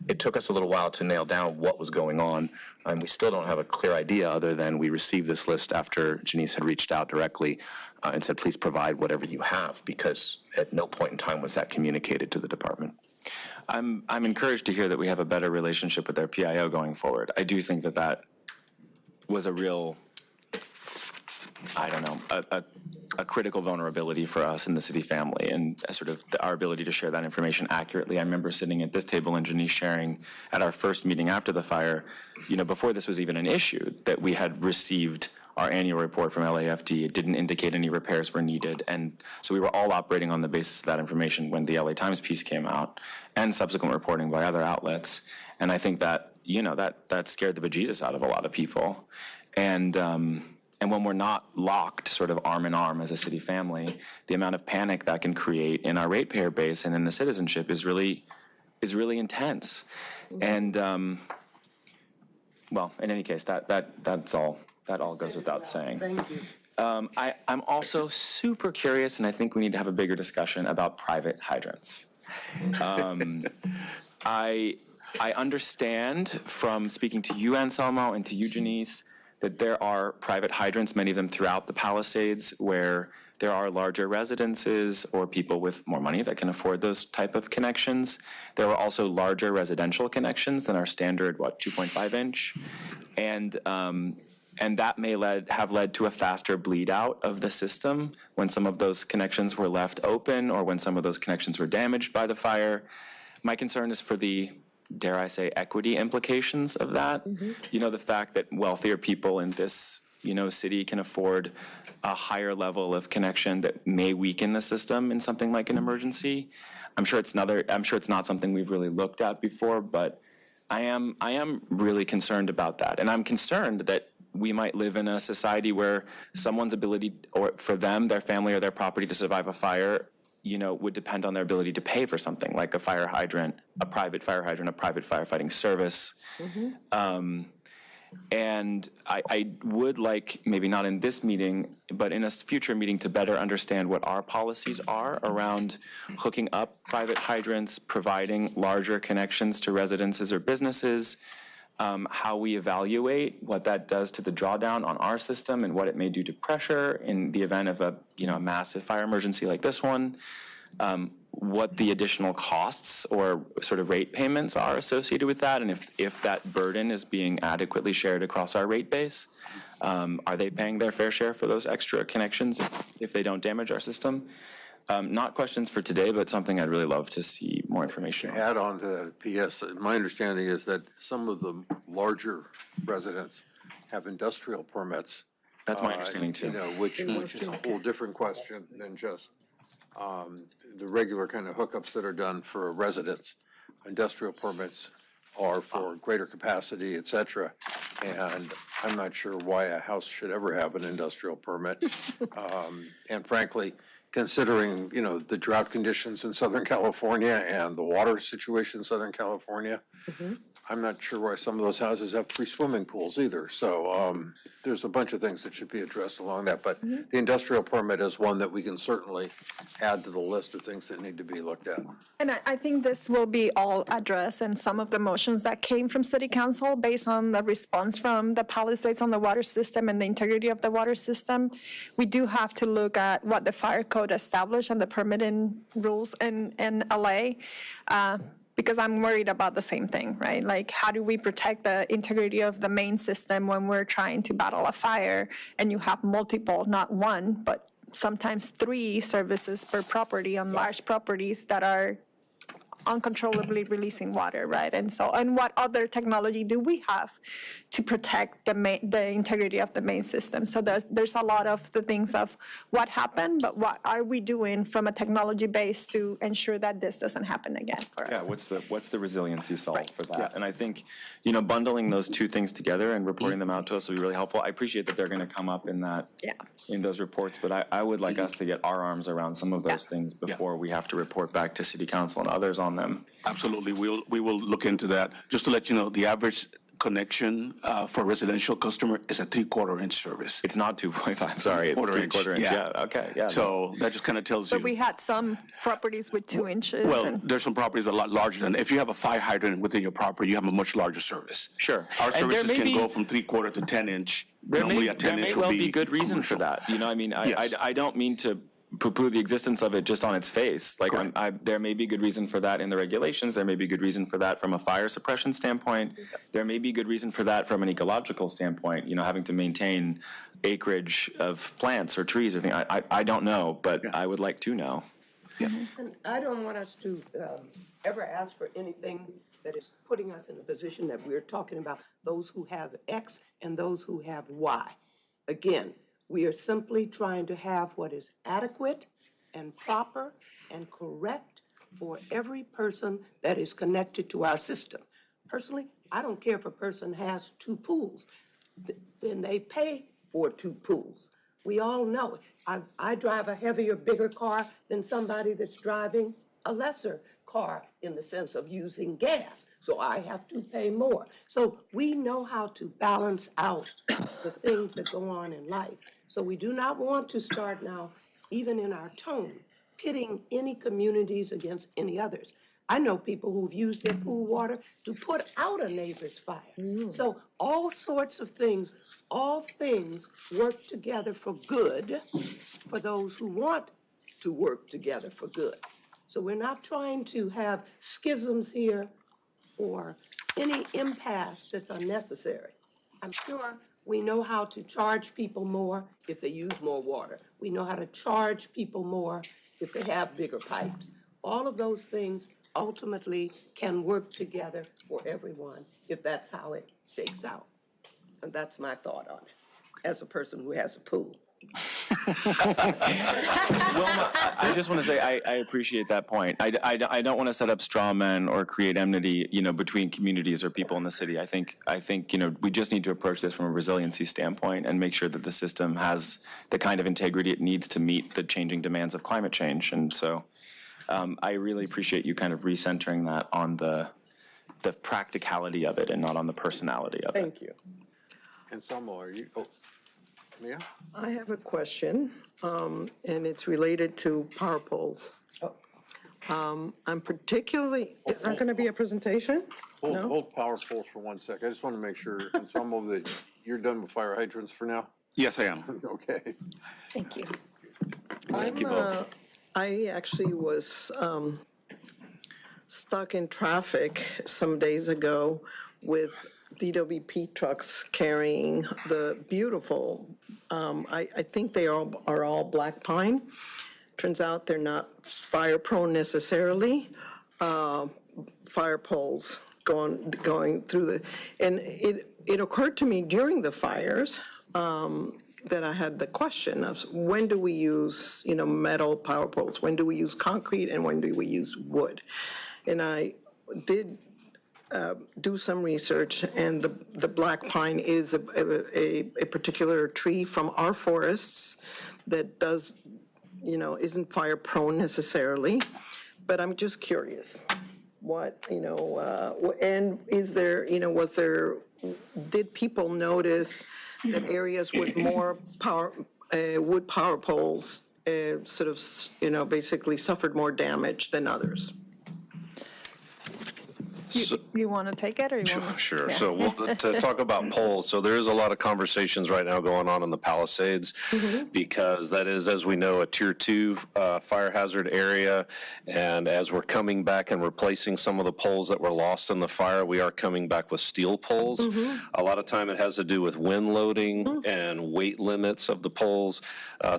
Speaker 11: it took us a little while to nail down what was going on, and we still don't have a clear idea other than we received this list after Janice had reached out directly and said, please provide whatever you have, because at no point in time was that communicated to the department.
Speaker 9: I'm encouraged to hear that we have a better relationship with our PIO going forward. I do think that that was a real, I don't know, a critical vulnerability for us in the city family, and sort of our ability to share that information accurately. I remember sitting at this table and Janice sharing at our first meeting after the fire, before this was even an issue, that we had received our annual report from LAFD. It didn't indicate any repairs were needed. And so we were all operating on the basis of that information when the LA Times piece came out and subsequent reporting by other outlets. And I think that, that scared the bejesus out of a lot of people. And when we're not locked sort of arm in arm as a city family, the amount of panic that can create in our ratepayer base and in the citizenship is really intense. And well, in any case, that's all. That all goes without saying.
Speaker 4: Thank you.
Speaker 9: I'm also super curious, and I think we need to have a bigger discussion about private hydrants. I understand from speaking to you, Anselmo, and to you, Janice, that there are private hydrants, many of them throughout the Palisades, where there are larger residences or people with more money that can afford those type of connections. There are also larger residential connections than our standard, 2.5 inch? And that may have led to a faster bleed out of the system when some of those connections were left open or when some of those connections were damaged by the fire. My concern is for the, dare I say, equity implications of that. Mm-hmm. The fact that wealthier people in this, city can afford a higher level of connection that may weaken the system in something like an emergency. I'm sure it's not something we've really looked at before, but I am really concerned about that. And I'm concerned that we might live in a society where someone's ability, or for them, their family, or their property to survive a fire, would depend on their ability to pay for something like a fire hydrant, a private fire hydrant, a private firefighting service. Mm-hmm. And I would like, maybe not in this meeting, but in a future meeting, to better understand what our policies are around hooking up private hydrants, providing larger connections to residences or businesses, how we evaluate what that does to the drawdown on our system and what it may do to pressure in the event of a massive fire emergency like this one, what the additional costs or sort of rate payments are associated with that, and if that burden is being adequately shared across our rate base. Are they paying their fair share for those extra connections if they don't damage our system? Not questions for today, but something I'd really love to see more information on.
Speaker 3: Add on to that, P.S., my understanding is that some of the larger residents have industrial permits.
Speaker 9: That's my understanding too.
Speaker 3: Which is a whole different question than just the regular kind of hookups that are done for residents. Industrial permits are for greater capacity, et cetera. And I'm not sure why a house should ever have an industrial permit. And frankly, considering, the drought conditions in Southern California and the water situation in Southern California, mm-hmm. I'm not sure why some of those houses have 3 swimming pools either. So there's a bunch of things that should be addressed along that. But mm-hmm. the industrial permit is one that we can certainly add to the list of things that need to be looked at.
Speaker 7: And I think this will be all addressed in some of the motions that came from City Council based on the response from the Palisades on the water system and the integrity of the water system. We do have to look at what the fire code established and the permitting rules in LA. Because I'm worried about the same thing, right? Like, how do we protect the integrity of the main system when we're trying to battle a fire and you have multiple, not one, but sometimes 3 services per property on large properties that are uncontrollably releasing water, right? And so, and what other technology do we have to protect the integrity of the main system? So there's a lot of the things of what happened, but what are we doing from a technology base to ensure that this doesn't happen again for us?
Speaker 9: Yeah, what's the resiliency solve for that? And I think, bundling those two things together and reporting them out to us will be really helpful. I appreciate that they're going to come up in that, in those reports, but I would like us to get our arms around some of those things before we have to report back to City Council and others on them.
Speaker 8: Absolutely, we will look into that. Just to let you know, the average connection for a residential customer is a 3/4-inch service.
Speaker 9: It's not 2.5, sorry, it's 3/4 inch. Yeah, okay, yeah.
Speaker 8: So that just kind of tells you.
Speaker 7: But we had some properties with 2 inches.
Speaker 8: Well, there's some properties a lot larger than, if you have a fire hydrant within your property, you have a much larger service.
Speaker 9: Sure.
Speaker 8: Our
Speaker 9: And there
Speaker 8: services
Speaker 9: may
Speaker 8: can
Speaker 9: be-
Speaker 8: go from 3/4 to 10-inch.
Speaker 9: There
Speaker 8: Normally a
Speaker 9: may
Speaker 8: 10-inch
Speaker 9: well
Speaker 8: would
Speaker 9: be good reason for
Speaker 8: commercial.
Speaker 9: that.
Speaker 8: Yes.
Speaker 9: I don't mean to poo-poo the existence of it just on its face. Like, there may be good reason for that in the regulations. There may be good reason for that from a fire suppression standpoint. There may be good reason for that from an ecological standpoint, having to maintain acreage of plants or trees or things. I don't know, but I would like to know.
Speaker 4: And I don't want us to ever ask for anything that is putting us in a position that we're talking about those who have X and those who have Y. Again, we are simply trying to have what is adequate and proper and correct for every person that is connected to our system. Personally, I don't care if a person has 2 pools. Then they pay for 2 pools. We all know it. I drive a heavier, bigger car than somebody that's driving a lesser car in the sense of using gas. So I have to pay more. So we know how to balance out the things that go on in life. So we do not want to start now, even in our tone, pitting any communities against any others. I know people who've used their pool water to put out a neighbor's fire. So all sorts of things, all things work together for good for those who want to work together for good. So we're not trying to have schisms here or any impasse that's unnecessary. I'm sure we know how to charge people more if they use more water. We know how to charge people more if they have bigger pipes. All of those things ultimately can work together for everyone if that's how it shakes out. And that's my thought on it, as a person who has a pool.
Speaker 9: Wilma, I just want to say I appreciate that point. I don't want to set up straw men or create enmity, between communities or people in the city. I think we just need to approach this from a resiliency standpoint and make sure that the system has the kind of integrity it needs to meet the changing demands of climate change. And so I really appreciate you kind of recentering that on the practicality of it and not on the personality of it.
Speaker 4: Thank you.
Speaker 3: And Selma, are you, Mia?
Speaker 12: I have a question, and it's related to power poles. I'm particularly, is that going to be a presentation?
Speaker 3: Hold power poles for 1 sec. I just want to make sure, and Selma, that you're done with fire hydrants for now?
Speaker 8: Yes, I am.
Speaker 3: Okay.
Speaker 10: Thank you.
Speaker 12: I actually was stuck in traffic some days ago with DWP trucks carrying the beautiful, I think they are all black pine. Turns out they're not fire prone necessarily. Fire poles going through the, and it occurred to me during the fires that I had the question of when do we use, metal power poles? When do we use concrete and when do we use wood? And I did do some research, and the black pine is a particular tree from our forests that does, isn't fire prone necessarily, but I'm just curious. What, and is there, did people notice that areas with more wood power poles sort of, basically suffered more damage than others?
Speaker 7: You want to take it or you want to?
Speaker 13: Sure. So to talk about poles, so there is a lot of conversations right now going on in the Palisades because that is, as we know, a tier 2 fire hazard area. And as we're coming back and replacing some of the poles that were lost in the fire, we are coming back with steel poles. A lot of time it has to do with wind loading and weight limits of the poles,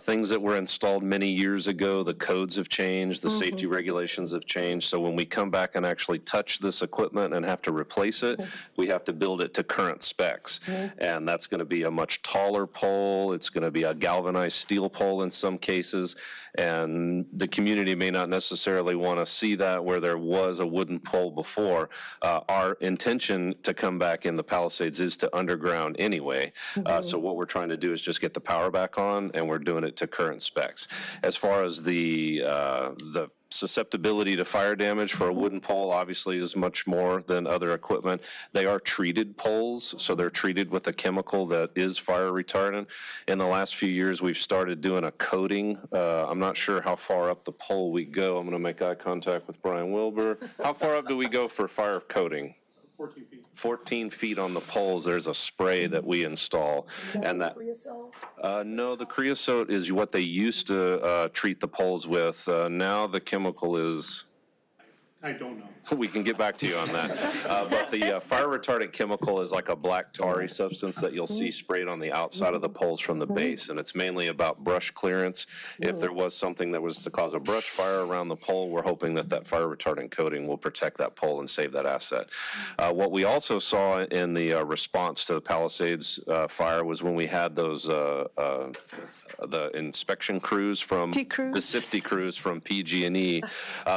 Speaker 13: things that were installed many years ago. The codes have changed, the safety regulations have changed. So when we come back and actually touch this equipment and have to replace it, we have to build it to current specs. And that's going to be a much taller pole. It's going to be a galvanized steel pole in some cases. And the community may not necessarily want to see that where there was a wooden pole before. Our intention to come back in the Palisades is to underground anyway. So what we're trying to do is just get the power back on, and we're doing it to current specs. As far as the susceptibility to fire damage for a wooden pole obviously is much more than other equipment. They are treated poles, so they're treated with a chemical that is fire retardant. In the last few years, we've started doing a coating. I'm not sure how far up the pole we go. I'm going to make eye contact with Brian Wilbur. How far up do we go for fire coating?
Speaker 5: 14 feet.
Speaker 13: 14 feet on the poles, there's a spray that we install. And that no, the creosote is what they used to treat the poles with. Now the chemical is,
Speaker 5: I don't know.
Speaker 13: we can get back to you on that. But the fire retardant chemical is like a black tarry substance that you'll see sprayed on the outside of the poles from the base. And it's mainly about brush clearance. If there was something that was to cause a brush fire around the pole, we're hoping that that fire retardant coating will protect that pole and save that asset. What we also saw in the response to the Palisades fire was when we had those the inspection crews from the SIFTI crews from PG&E,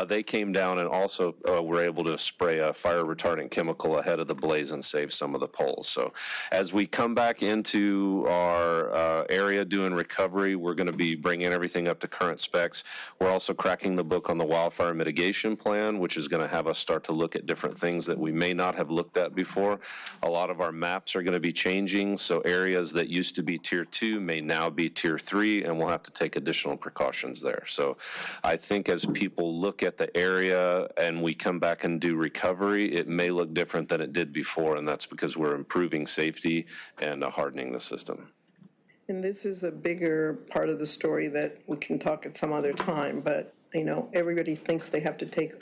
Speaker 13: they came down and also were able to spray a fire retardant chemical ahead of the blaze and save some of the poles. So as we come back into our area doing recovery, we're going to be bringing everything up to current specs. We're also cracking the book on the wildfire mitigation plan, which is going to have us start to look at different things that we may not have looked at before. A lot of our maps are going to be changing, so areas that used to be tier 2 may now be tier 3, and we'll have to take additional precautions there. So I think as people look at the area and we come back and do recovery, it may look different than it did before, and that's because we're improving safety and hardening the system.
Speaker 12: And this is a bigger part of the story that we can talk at some other time, but you know, everybody thinks they have to take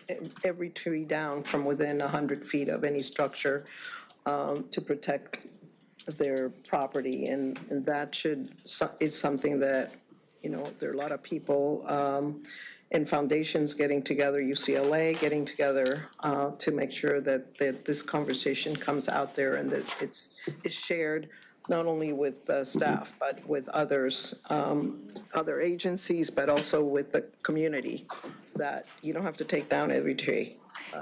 Speaker 12: every tree down from within 100 feet of any structure to protect their property, and that is something that, you know, there are a lot of people and foundations getting together, UCLA getting together to make sure that this conversation comes out there and that it's shared not only with staff, but with others, other agencies, but also with the community, that you don't have to take down every tree.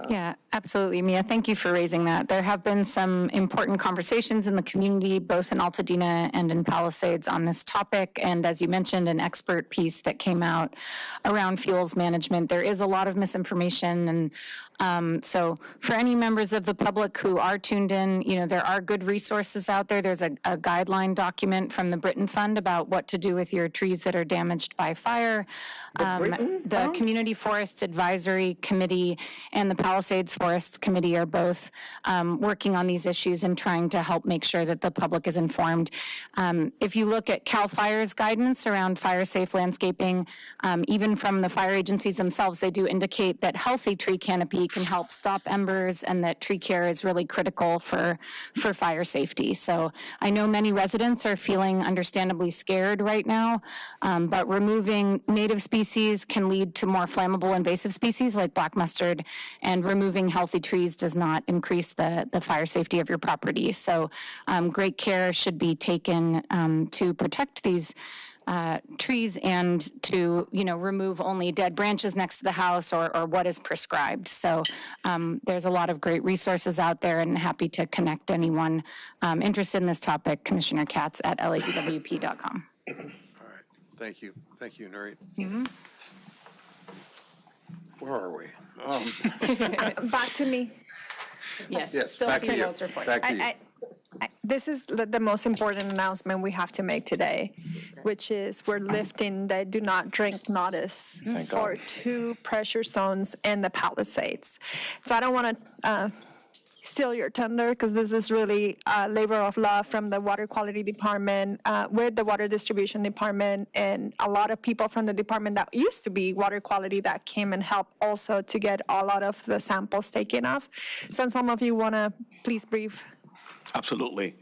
Speaker 10: Yeah, absolutely, Mia. Thank you for raising that. There have been some important conversations in the community, both in Altadena and in Palisades, on this topic. And as you mentioned, an expert piece that came out around fuels management. There is a lot of misinformation, and so for any members of the public who are tuned in, you know, there are good resources out there. There's a guideline document from the Britain Fund about what to do with your trees that are damaged by fire. The Community Forest Advisory Committee and the Palisades Forest Committee are both working on these issues and trying to help make sure that the public is informed. If you look at CAL FIRE's guidance around fire-safe landscaping, even from the fire agencies themselves, they do indicate that healthy tree canopy can help stop embers and that tree care is really critical for fire safety. So I know many residents are feeling understandably scared right now, but removing native species can lead to more flammable invasive species like black mustard, and removing healthy trees does not increase the fire safety of your property. So great care should be taken to protect these trees and to, you know, remove only dead branches next to the house or what is prescribed. So there's a lot of great resources out there, and happy to connect anyone interested in this topic, Commissioner KATZ at LEHRER.com.
Speaker 3: All right, thank you. Thank you, NURIT. Where are we?
Speaker 7: Back to me.
Speaker 10: Yes,
Speaker 3: Yes,
Speaker 10: still
Speaker 3: back
Speaker 10: see
Speaker 3: to
Speaker 10: the
Speaker 3: you.
Speaker 10: notes report.
Speaker 3: Back to you.
Speaker 7: This is the most important announcement we have to make today, which is we're lifting the do not drink notice for 2 pressure zones in the Palisades. So I don't want to steal your thunder because this is really a labor of love from the Water Quality Department with the Water Distribution Department and a lot of people from the department that used to be Water Quality that came and helped also to get a lot of the samples taken off. So some of you want to please brief.
Speaker 8: Absolutely.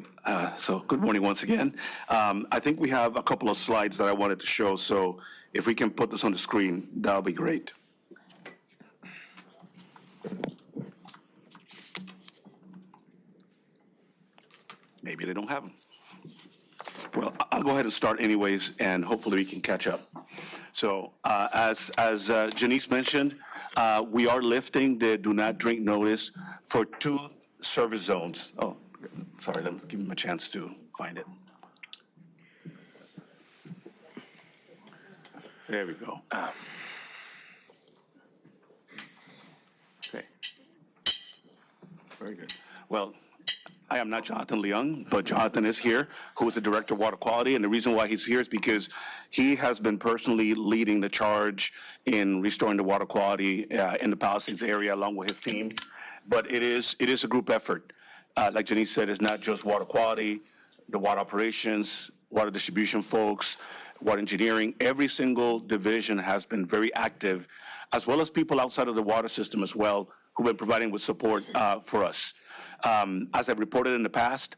Speaker 8: So good morning once again. I think we have a couple of slides that I wanted to show. So if we can put this on the screen, that'll be great. Maybe they don't have them. Well, I'll go ahead and start anyways, and hopefully we can catch up. So as Janice mentioned, we are lifting the do not drink notice for 2 service zones. Oh, sorry, let me give him a chance to find it. There we go. Okay. Very good. Well, I am not Jonathan Leung, but Jonathan is here, who is the Director of Water Quality, and the reason why he's here is because he has been personally leading the charge in restoring the water quality in the Palisades area along with his team. But it is a group effort. Like Janice said, it's not just water quality, the water operations, water distribution folks, water engineering. Every single division has been very active, as well as people outside of the water system as well, who've been providing with support for us. As I've reported in the past,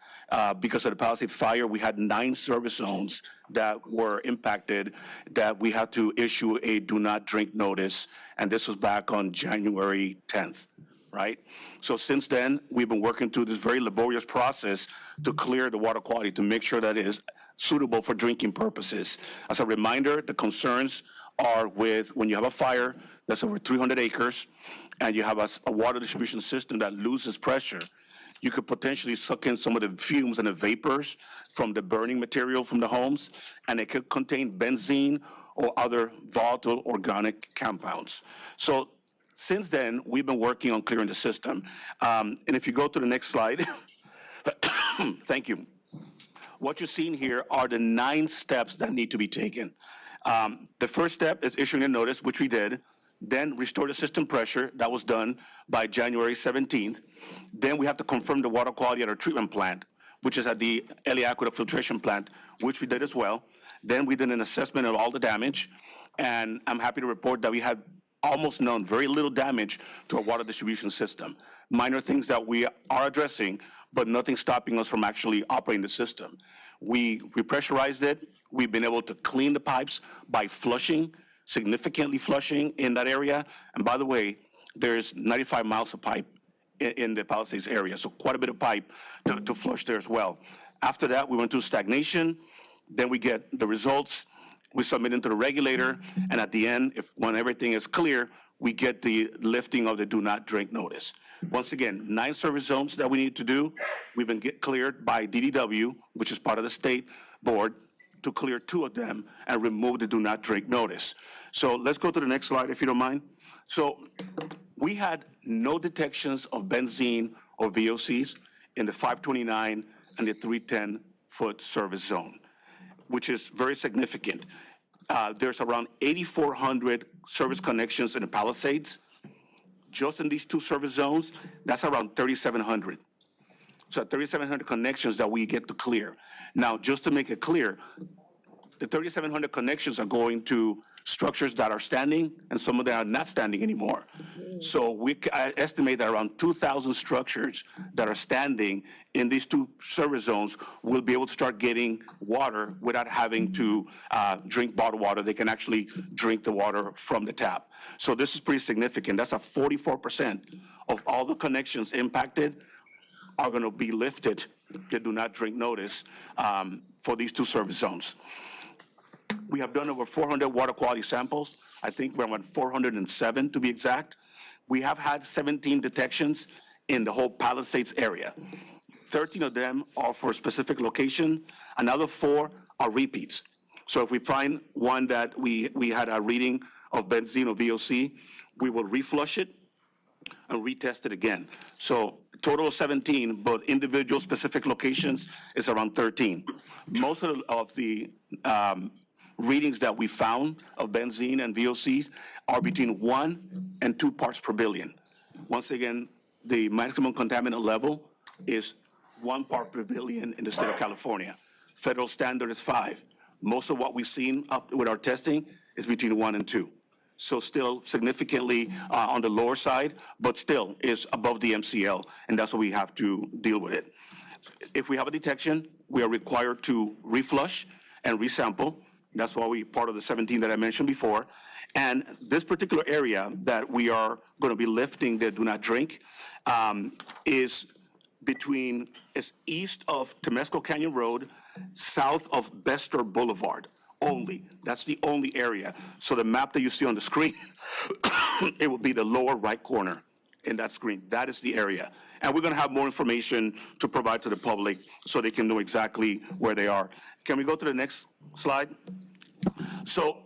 Speaker 8: because of the Palisades fire, we had 9 service zones that were impacted that we had to issue a do not drink notice, and this was back on January 10th, right? So since then, we've been working through this very laborious process to clear the water quality, to make sure that it is suitable for drinking purposes. As a reminder, the concerns are with when you have a fire that's over 300 acres and you have a water distribution system that loses pressure, you could potentially suck in some of the fumes and the vapors from the burning material from the homes, and it could contain benzene or other volatile organic compounds. So since then, we've been working on clearing the system. And if you go to the next slide, thank you. What you're seeing here are the 9 steps that need to be taken. The first step is issuing a notice, which we did. Then restore the system pressure. That was done by January 17th. Then we have to confirm the water quality at our treatment plant, which is at the LA Aqueduct Filtration Plant, which we did as well. Then we did an assessment of all the damage, and I'm happy to report that we had almost none, very little damage to our water distribution system. Minor things that we are addressing, but nothing stopping us from actually operating the system. We pressurized it. We've been able to clean the pipes by flushing, significantly flushing in that area. And by the way, there's 95 miles of pipe in the Palisades area, so quite a bit of pipe to flush there as well. After that, we went through stagnation. Then we get the results. We submit into the regulator, and at the end, when everything is clear, we get the lifting of the do not drink notice. Once again, 9 service zones that we need to do. We've been cleared by DDW, which is part of the state board, to clear 2 of them and remove the do not drink notice. So let's go to the next slide, if you don't mind. So we had no detections of benzene or VOCs in the 529 and the 310-foot service zone, which is very significant. There's around 8,400 service connections in the Palisades. Just in these 2 service zones, that's around 3,700. So 3,700 connections that we get to clear. Now, just to make it clear, the 3,700 connections are going to structures that are standing, and some of them are not standing anymore. So I estimate that around 2,000 structures that are standing in these 2 service zones will be able to start getting water without having to drink bottled water. They can actually drink the water from the tap. So this is pretty significant. That's a 44% of all the connections impacted are going to be lifted, the do not drink notice, for these 2 service zones. We have done over 400 water quality samples. I think we're around 407 to be exact. We have had 17 detections in the whole Palisades area. 13 of them are for a specific location. Another 4 are repeats. So if we find one that we had a reading of benzene or VOC, we will reflush it and retest it again. So total of 17, but individual specific locations is around 13. Most of the readings that we found of benzene and VOCs are between 1 and 2 parts per billion. Once again, the maximum contaminant level is 1 part per billion in the state of California. Federal standard is 5. Most of what we've seen up with our testing is between 1 and 2. So still significantly on the lower side, but still is above the MCL, and that's what we have to deal with it. If we have a detection, we are required to reflush and resample. That's why we part of the 17 that I mentioned before. And this particular area that we are going to be lifting the do not drink is east of Temesco Canyon Road, south of Bester Boulevard only. That's the only area. So the map that you see on the screen, it will be the lower right corner in that screen. That is the area. And we're going to have more information to provide to the public so they can know exactly where they are. Can we go to the next slide? So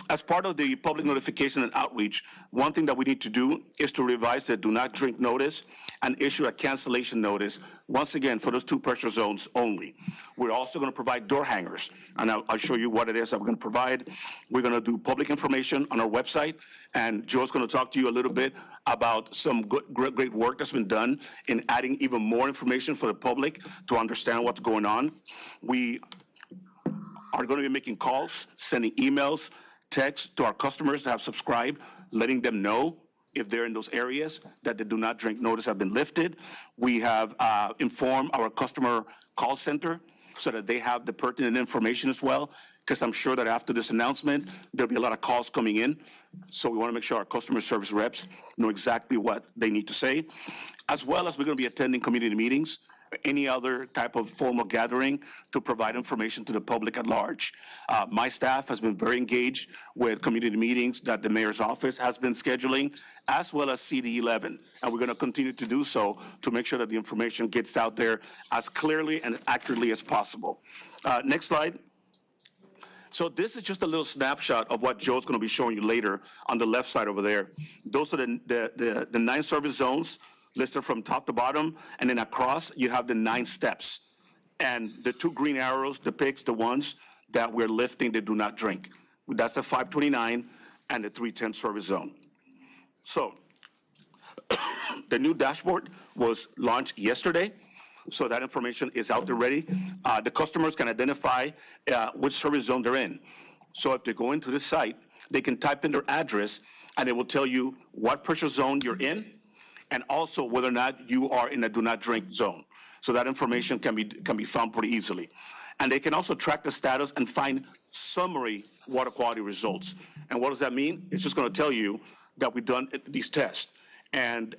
Speaker 8: as part of the public notification and outreach, one thing that we need to do is to revise the do not drink notice and issue a cancellation notice, once again, for those 2 pressure zones only. We're also going to provide door hangers, and I'll show you what it is that we're going to provide. We're going to do public information on our website, and Joe's going to talk to you a little bit about some great work that's been done in adding even more information for the public to understand what's going on. We are going to be making calls, sending emails, texts to our customers that have subscribed, letting them know if they're in those areas that the do not drink notice have been lifted. We have informed our customer call center so that they have the pertinent information as well, because I'm sure that after this announcement, there'll be a lot of calls coming in. So we want to make sure our customer service reps know exactly what they need to say, as well as we're going to be attending community meetings, any other type of formal gathering to provide information to the public at large. My staff has been very engaged with community meetings that the mayor's office has been scheduling, as well as CD11. And we're going to continue to do so to make sure that the information gets out there as clearly and accurately as possible. Next slide. So this is just a little snapshot of what Joe's going to be showing you later on the left side over there. Those are the 9 service zones listed from top to bottom, and then across you have the 9 steps. And the 2 green arrows depicts the ones that we're lifting that do not drink. That's the 529 and the 310 service zone. So the new dashboard was launched yesterday, so that information is out there ready. The customers can identify which service zone they're in. So if they go into the site, they can type in their address, and it will tell you what pressure zone you're in, and also whether or not you are in a do not drink zone. So that information can be found pretty easily. And they can also track the status and find summary water quality results. And what does that mean? It's just going to tell you that we've done these tests and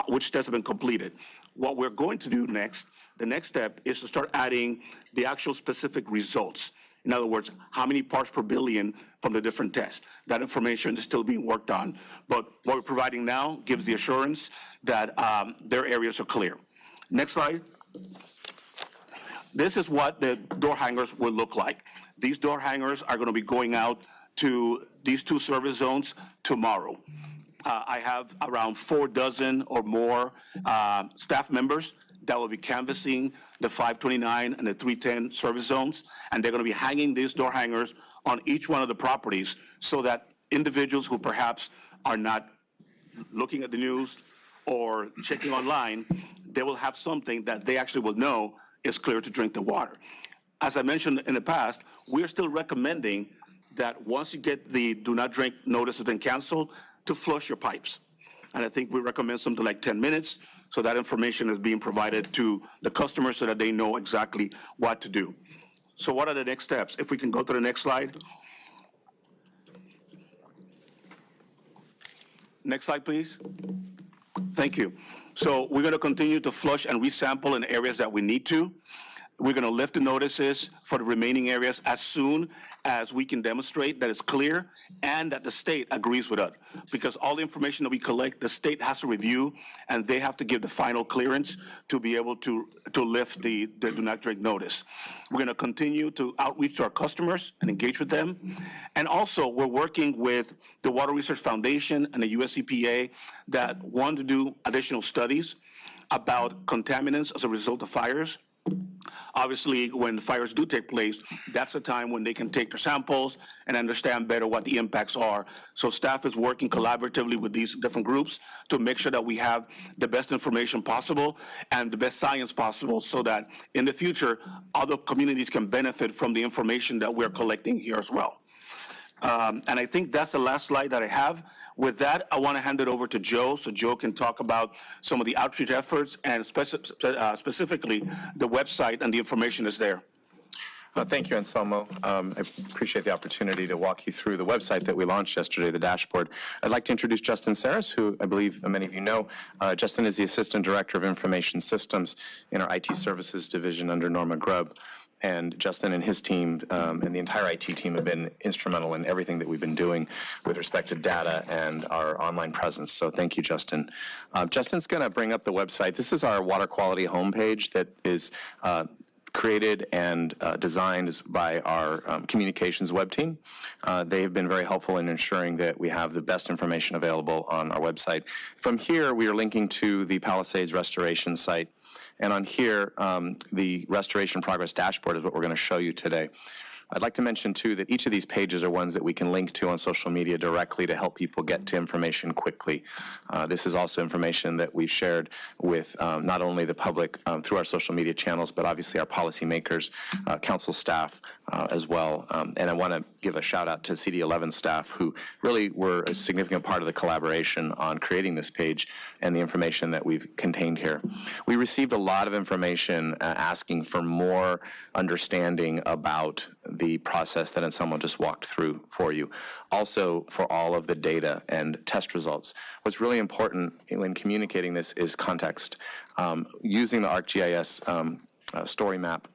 Speaker 8: which tests have been completed. What we're going to do next, the next step, is to start adding the actual specific results. In other words, how many parts per billion from the different tests. That information is still being worked on. But what we're providing now gives the assurance that their areas are clear. Next slide. This is what the door hangers will look like. These door hangers are going to be going out to these 2 service zones tomorrow. I have around 4 dozen or more staff members that will be canvassing the 529 and the 310 service zones, and they're going to be hanging these door hangers on each one of the properties so that individuals who perhaps are not looking at the news or checking online, they will have something that they actually will know is clear to drink the water. As I mentioned in the past, we're still recommending that once you get the do not drink notice has been canceled, to flush your pipes. And I think we recommend something like 10 minutes, so that information is being provided to the customers so that they know exactly what to do. So what are the next steps? If we can go to the next slide. Next slide, please. Thank you. So we're going to continue to flush and resample in areas that we need to. We're going to lift the notices for the remaining areas as soon as we can demonstrate that it's clear and that the state agrees with us. Because all the information that we collect, the state has to review, and they have to give the final clearance to be able to lift the do not drink notice. We're going to continue to outreach to our customers and engage with them. And also, we're working with the Water Research Foundation and the US EPA that want to do additional studies about contaminants as a result of fires Obviously, when the fires do take place, that's the time when they can take their samples and understand better what the impacts are. So staff is working collaboratively with these different groups to make sure that we have the best information possible and the best science possible so that in the future, other communities can benefit from the information that we're collecting here as well. And I think that's the last slide that I have. With that, I want to hand it over to Joe, so Joe can talk about some of the outreach efforts and specifically the website and the information is there.
Speaker 11: Thank you, Anselmo. I appreciate the opportunity to walk you through the website that we launched yesterday, the dashboard. I'd like to introduce Justin Saris, who I believe many of you know. Justin is the Assistant Director of Information Systems in our IT Services Division under Norma Grubb. And Justin and his team and the entire IT team have been instrumental in everything that we've been doing with respect to data and our online presence. So thank you, Justin. Justin's going to bring up the website. This is our water quality homepage that is created and designed by our communications web team. They have been very helpful in ensuring that we have the best information available on our website. From here, we are linking to the Palisades restoration site. And on here, the restoration progress dashboard is what we're going to show you today. I'd like to mention, too, that each of these pages are ones that we can link to on social media directly to help people get to information quickly. This is also information that we've shared with not only the public through our social media channels, but obviously our policymakers, council staff as well. And I want to give a shout out to CD11 staff who really were a significant part of the collaboration on creating this page and the information that we've contained here. We received a lot of information asking for more understanding about the process that Anselmo just walked through for you. Also, for all of the data and test results. What's really important when communicating this is context. Using the ArcGIS story map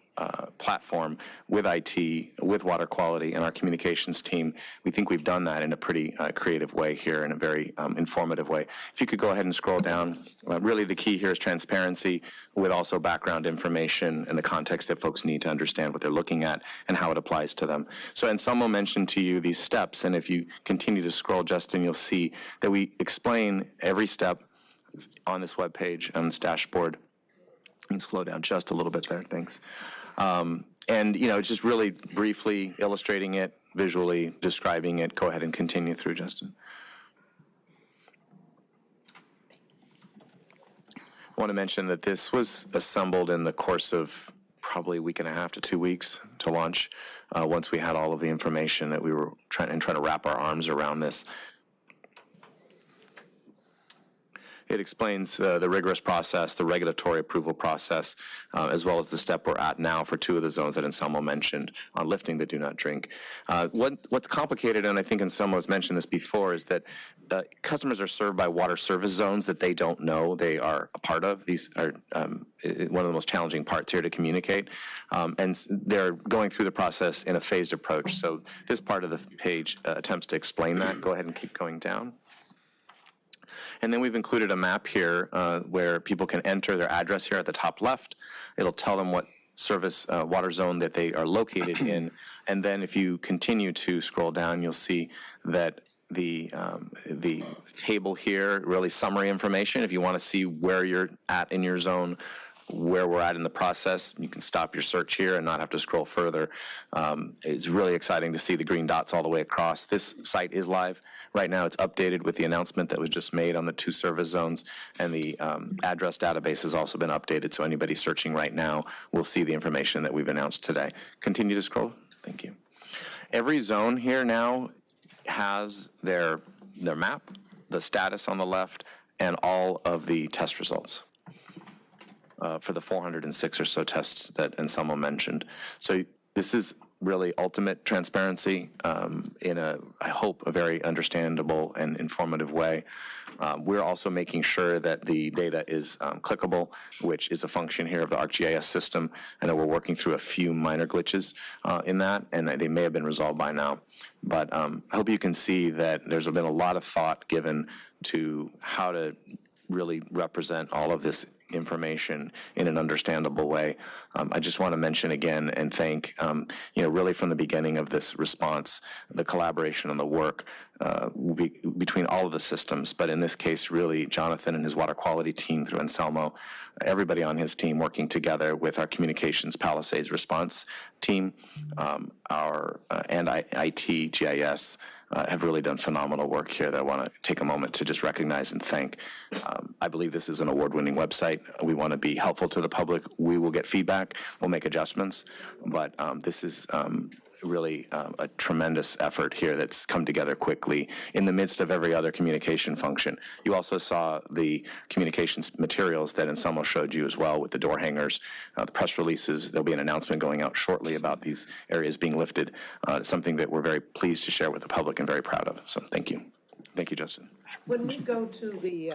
Speaker 11: platform with IT, with water quality, and our communications team, we think we've done that in a pretty creative way here, in a very informative way. If you could go ahead and scroll down, really the key here is transparency with also background information and the context that folks need to understand what they're looking at and how it applies to them. So Anselmo mentioned to you these steps, and if you continue to scroll, Justin, you'll see that we explain every step on this web page, on this dashboard. You can slow down just a little bit there, thanks. And, you know, just really briefly illustrating it, visually describing it. Go ahead and continue through, Justin. I want to mention that this was assembled in the course of probably a week and a half to 2 weeks to launch, once we had all of the information that we were trying to wrap our arms around this. It explains the rigorous process, the regulatory approval process, as well as the step we're at now for 2 of the zones that Anselmo mentioned on lifting the do not drink. What's complicated, and I think Anselmo has mentioned this before, is that customers are served by water service zones that they don't know they are a part of. These are one of the most challenging parts here to communicate. And they're going through the process in a phased approach. So this part of the page attempts to explain that. Go ahead and keep going down. And then we've included a map here where people can enter their address here at the top left. It'll tell them what service water zone that they are located in. And then if you continue to scroll down, you'll see that the table here, really summary information. If you want to see where you're at in your zone, where we're at in the process, you can stop your search here and not have to scroll further. It's really exciting to see the green dots all the way across. This site is live. Right now it's updated with the announcement that was just made on the 2 service zones, and the address database has also been updated, so anybody searching right now will see the information that we've announced today. Continue to scroll. Thank you. Every zone here now has their map, the status on the left, and all of the test results for the 406 or so tests that Anselmo mentioned. So this is really ultimate transparency in I hope, a very understandable and informative way. We're also making sure that the data is clickable, which is a function here of the ArcGIS system. I know we're working through a few minor glitches in that, and they may have been resolved by now. But I hope you can see that there's been a lot of thought given to how to really represent all of this information in an understandable way. I just want to mention again and thank, really from the beginning of this response, the collaboration and the work between all of the systems, but in this case, really, Jonathan and his water quality team through Anselmo, everybody on his team working together with our communications Palisades response team, and IT, GIS, have really done phenomenal work here that I want to take a moment to just recognize and thank. I believe this is an award-winning website. We want to be helpful to the public. We will get feedback. We'll make adjustments. But this is really a tremendous effort here that's come together quickly in the midst of every other communication function. You also saw the communications materials that Anselmo showed you as well with the door hangers, the press releases. There'll be an announcement going out shortly about these areas being lifted. It's something that we're very pleased to share with the public and very proud of. So thank you. Thank you, Justin.
Speaker 4: When we go to the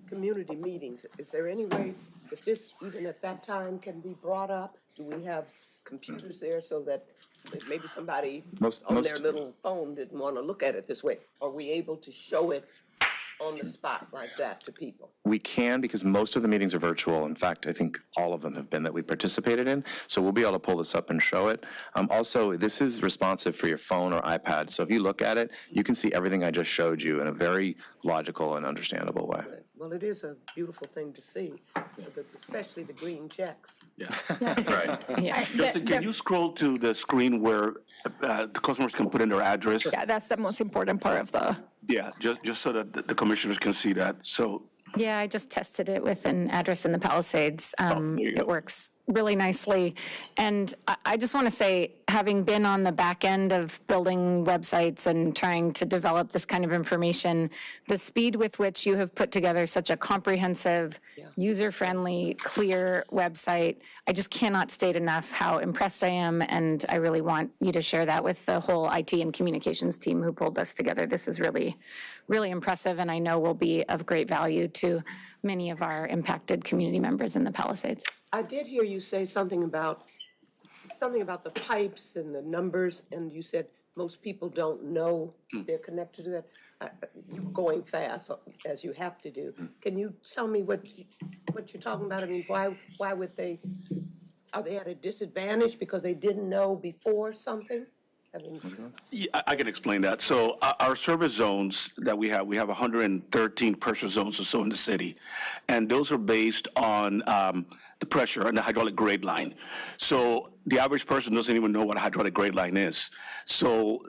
Speaker 4: community meetings, is there any way that this, even at that time, can be brought up? Do we have computers there so that maybe somebody on their little phone didn't want to look at it this way? Are we able to show it on the spot like that to people?
Speaker 11: We can, because most of the meetings are virtual. In fact, I think all of them have been that we participated in. So we'll be able to pull this up and show it. Also, this is responsive for your phone or iPad. So if you look at it, you can see everything I just showed you in a very logical and understandable way.
Speaker 4: Well, it is a beautiful thing to see, especially the green checks.
Speaker 8: Yeah.
Speaker 11: That's right.
Speaker 10: Yeah.
Speaker 8: Justin, can you scroll to the screen where the customers can put in their address?
Speaker 7: Yeah, that's the most important part of the.
Speaker 8: Yeah, just so that the commissioners can see that. So,
Speaker 10: Yeah, I just tested it with an address in the Palisades. It works really nicely. And I just want to say, having been on the back end of building websites and trying to develop this kind of information, the speed with which you have put together such a comprehensive, user-friendly, clear website, I just cannot state enough how impressed I am, and I really want you to share that with the whole IT and communications team who pulled us together. This is really, really impressive, and I know will be of great value to many of our impacted community members in the Palisades.
Speaker 4: I did hear you say something about the pipes and the numbers, and you said most people don't know they're connected to that. You're going fast, as you have to do. Can you tell me what you're talking about? I mean, why would they, are they at a disadvantage because they didn't know before something? I mean,
Speaker 8: yeah, I can explain that. So our service zones that we have 113 pressure zones or so in the city, and those are based on the pressure and the hydraulic grade line. So the average person doesn't even know what a hydraulic grade line is. So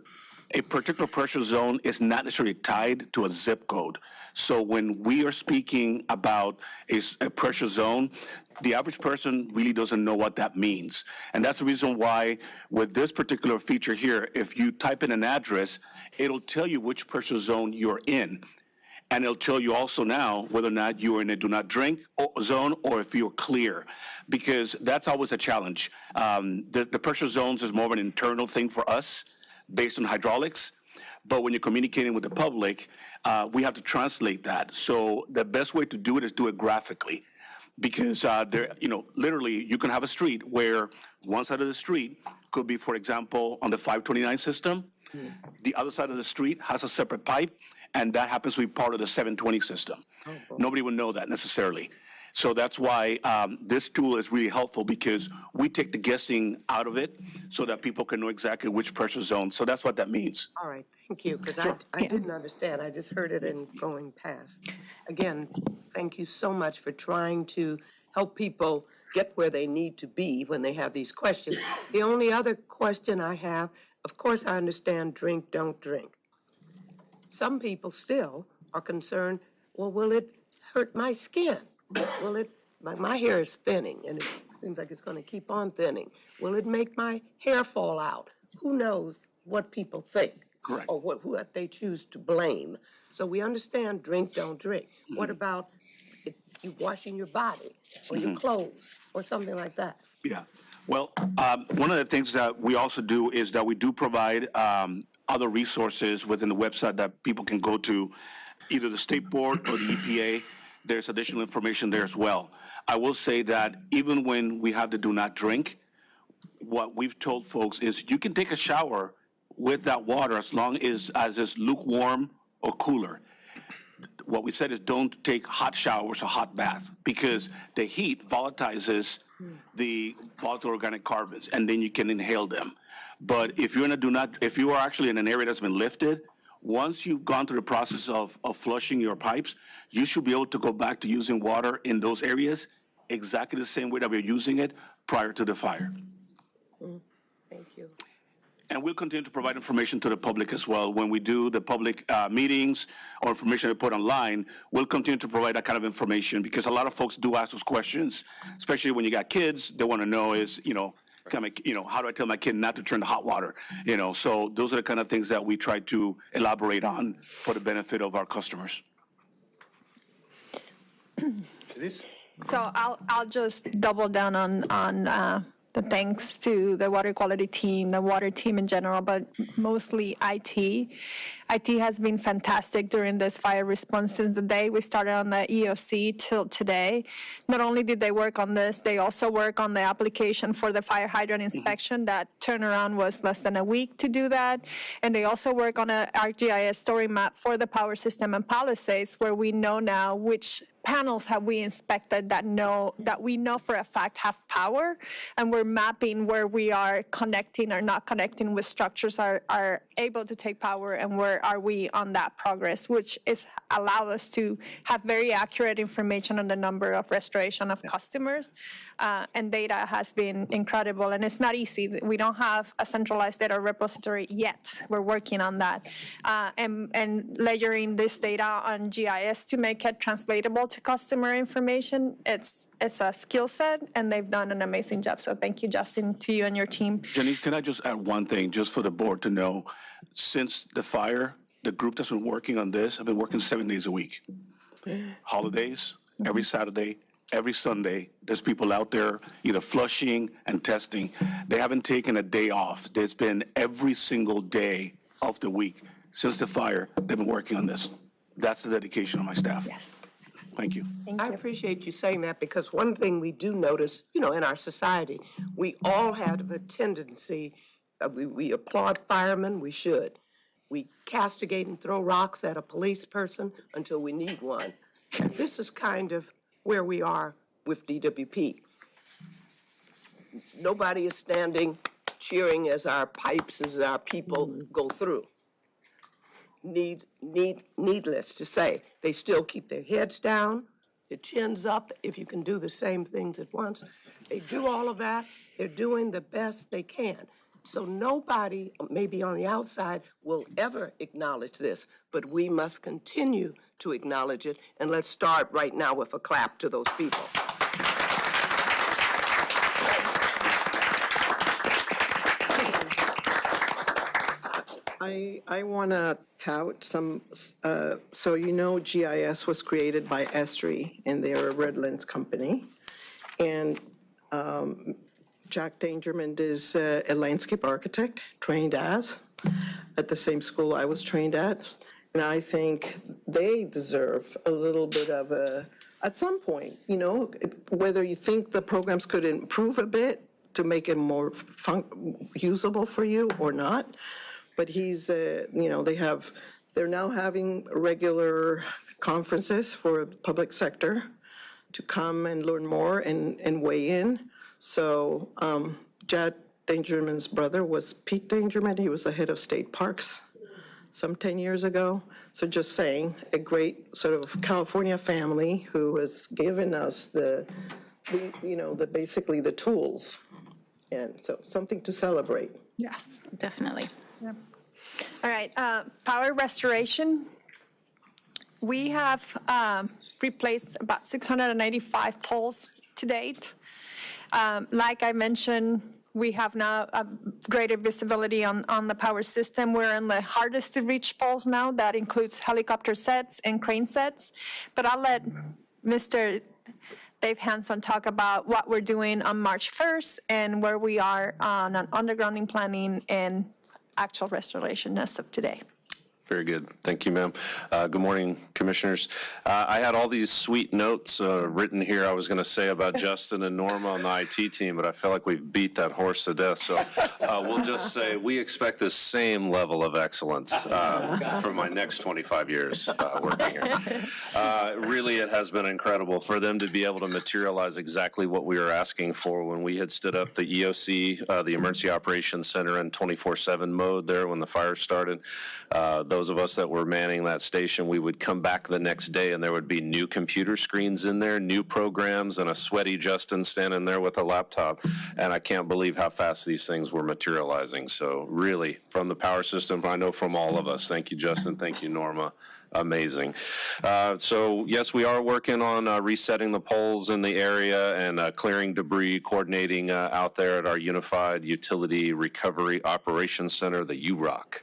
Speaker 8: a particular pressure zone is not necessarily tied to a zip code. So when we are speaking about a pressure zone, the average person really doesn't know what that means. And that's the reason why with this particular feature here, if you type in an address, it'll tell you which pressure zone you're in. And it'll tell you also now whether or not you're in a do not drink zone or if you're clear, because that's always a challenge. The pressure zones is more of an internal thing for us based on hydraulics. But when you're communicating with the public, we have to translate that. So the best way to do it is do it graphically. Because literally you can have a street where one side of the street could be, for example, on the 529 system. The other side of the street has a separate pipe, and that happens to be part of the 720 system. Nobody would know that necessarily. So that's why this tool is really helpful, because we take the guessing out of it so that people can know exactly which pressure zone. So that's what that means.
Speaker 4: all right, thank you, because I didn't understand. I just heard it in going past. Again, thank you so much for trying to help people get where they need to be when they have these questions. The only other question I have, of course, I understand drink, don't drink. Some people still are concerned, well, will it hurt my skin? Will it, my hair is thinning, and it seems like it's going to keep on thinning. Will it make my hair fall out? Who knows what people think?
Speaker 8: Correct.
Speaker 4: Or what they choose to blame. So we understand drink, don't drink. What about if you washing your body or your clothes or something like that?
Speaker 8: Yeah. Well, one of the things that we also do is that we do provide other resources within the website that people can go to, either the state board or the EPA. There's additional information there as well. I will say that even when we have the do not drink, what we've told folks is you can take a shower with that water as long as it's lukewarm or cooler. what we said is don't take hot showers or hot bath because the heat volatilizes the volatile organic carbons, and then you can inhale them. But if you're if you are actually in an area that's been lifted, once you've gone through the process of flushing your pipes, you should be able to go back to using water in those areas exactly the same way that we're using it prior to the fire.
Speaker 4: Thank you.
Speaker 8: And we'll continue to provide information to the public as well. When we do the public meetings or information we put online, we'll continue to provide that kind of information because a lot of folks do ask those questions, especially when you got kids. They want to know is, how do I tell my kid not to turn to hot water? So those are the kind of things that we try to elaborate on for the benefit of our customers.
Speaker 7: So I'll just double down on the thanks to the water quality team, the water team in general, but mostly IT. IT has been fantastic during this fire response since the day we started on the EOC till today. Not only did they work on this, they also work on the application for the fire hydrant inspection. That turnaround was less than a week to do that. And they also work on a ArcGIS story map for the power system and Palisades, where we know now which panels have we inspected that we know for a fact have power, and we're mapping where we are connecting or not connecting with structures are able to take power, and where are we on that progress, which is allow us to have very accurate information on the number of restoration of customers, and data has been incredible, and it's not easy. We don't have a centralized data repository yet. We're working on that, and layering this data on GIS to make it translatable to customer information. It's a skill set, and they've done an amazing job. So thank you, Justin, to you and your team.
Speaker 8: Janice, can I just add one thing just for the board to know? Since the fire, the group that's been working on this have been working 7 days a week. Holidays, every Saturday, every Sunday, there's people out there either flushing and testing. They haven't taken a day off. There's been every single day of the week since the fire, they've been working on this. That's the dedication of my staff.
Speaker 7: Yes.
Speaker 8: Thank you.
Speaker 4: I appreciate you saying that because one thing we do notice, in our society, we all have a tendency, we applaud firemen, we should. We castigate and throw rocks at a police person until we need one. This is kind of where we are with DWP. Nobody is standing cheering as our pipes, as our people go through. Needless to say, they still keep their heads down, their chins up, if you can do the same things at once. They do all of that. They're doing the best they can. So nobody, maybe on the outside, will ever acknowledge this, but we must continue to acknowledge it, and let's start right now with a clap to those people.
Speaker 12: I want to tout some, GIS was created by Esri, and they're a Redlands company. And Jack Dangermond is a landscape architect, trained as, at the same school I was trained at. And I think they deserve a little bit of at some point, whether you think the programs could improve a bit to make it more usable for you or not. But they're now having regular conferences for public sector to come and learn more and weigh in. So Jack Dangerman's brother was Pete Dangerman. He was the head of state parks some 10 years ago. So just saying, a great sort of California family who has given us basically the tools. And so something to celebrate.
Speaker 10: Yes, definitely.
Speaker 7: Yeah. All right, power restoration. We have replaced about 695 poles to date. Like I mentioned, we have now a greater visibility on the power system. We're in the hardest to reach poles now. That includes helicopter sets and crane sets. But I'll let Mr. Dave Hanson talk about what we're doing on March 1st and where we are on an undergrounding planning and actual restoration as of today.
Speaker 13: Very good. Thank you, ma'am. Good morning, commissioners. I had all these sweet notes written here I was going to say about Justin and Norma on the IT team, but I feel like we've beat that horse to death. So we'll just say we expect the same level of excellence for my next 25 years working here. Really, it has been incredible for them to be able to materialize exactly what we were asking for when we had stood up the EOC, the Emergency Operations Center, in 24/7 mode there when the fire started. Those of us that were manning that station, we would come back the next day and there would be new computer screens in there, new programs, and a sweaty Justin standing there with a laptop. And I can't believe how fast these things were materializing. So really, from the power system, I know from all of us, thank you, Justin, thank you, Norma. Amazing. So yes, we are working on resetting the poles in the area and clearing debris, coordinating out there at our Unified Utility Recovery Operations Center, the UROC.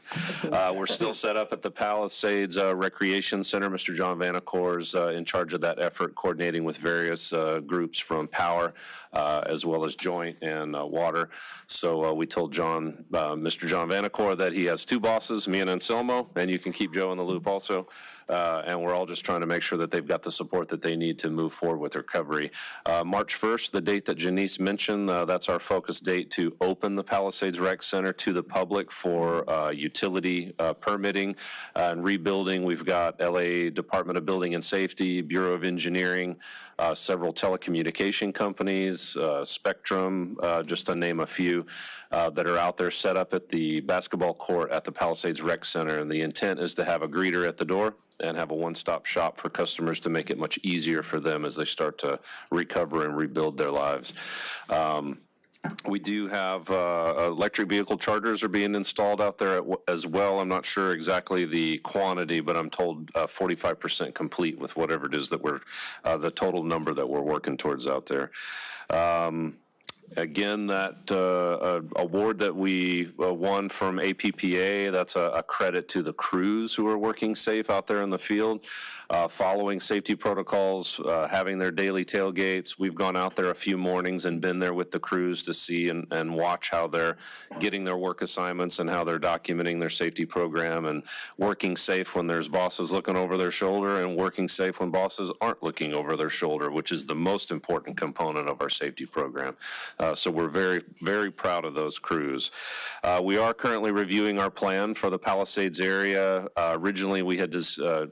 Speaker 13: We're still set up at the Palisades Recreation Center. Mr. John Vanacore is in charge of that effort, coordinating with various groups from power as well as joint and water. So we told Mr. John Vanacore that he has two bosses, me and Anselmo, and you can keep Joe in the loop also. And we're all just trying to make sure that they've got the support that they need to move forward with recovery. March 1st, the date that Janice mentioned, that's our focus date to open the Palisades Rec Center to the public for utility permitting and rebuilding. We've got LA Department of Building and Safety, Bureau of Engineering, several telecommunication companies, Spectrum, just to name a few, that are out there set up at the basketball court at the Palisades Rec Center. And the intent is to have a greeter at the door and have a one-stop shop for customers to make it much easier for them as they start to recover and rebuild their lives. We do have electric vehicle chargers are being installed out there as well. I'm not sure exactly the quantity, but I'm told 45% complete with whatever it is that we're, the total number that we're working towards out there. Again, that award that we won from APPA, that's a credit to the crews who are working safe out there in the field, following safety protocols, having their daily tailgates. We've gone out there a few mornings and been there with the crews to see and watch how they're getting their work assignments and how they're documenting their safety program and working safe when there's bosses looking over their shoulder and working safe when bosses aren't looking over their shoulder, which is the most important component of our safety program. So we're very, very proud of those crews. We are currently reviewing our plan for the Palisades area. Originally, we had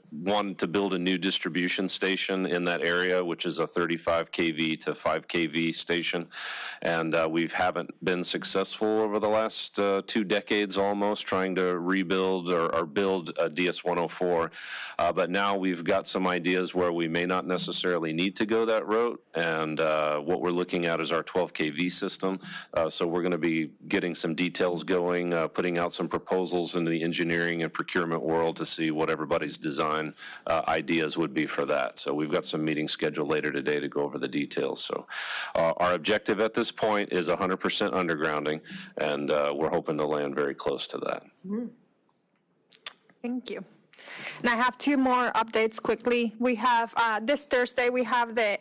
Speaker 13: wanted to build a new distribution station in that area, which is a 35 kV to 5 kV station. And we haven't been successful over the last 2 decades almost trying to rebuild or build a DS-104. But now we've got some ideas where we may not necessarily need to go that route. And what we're looking at is our 12 kV system. So we're going to be getting some details going, putting out some proposals into the engineering and procurement world to see what everybody's design ideas would be for that. So we've got some meetings scheduled later today to go over the details. So our objective at this point is 100% undergrounding, and we're hoping to land very close to that.
Speaker 7: Thank you. And I have 2 more updates quickly. We have, this Thursday, we have the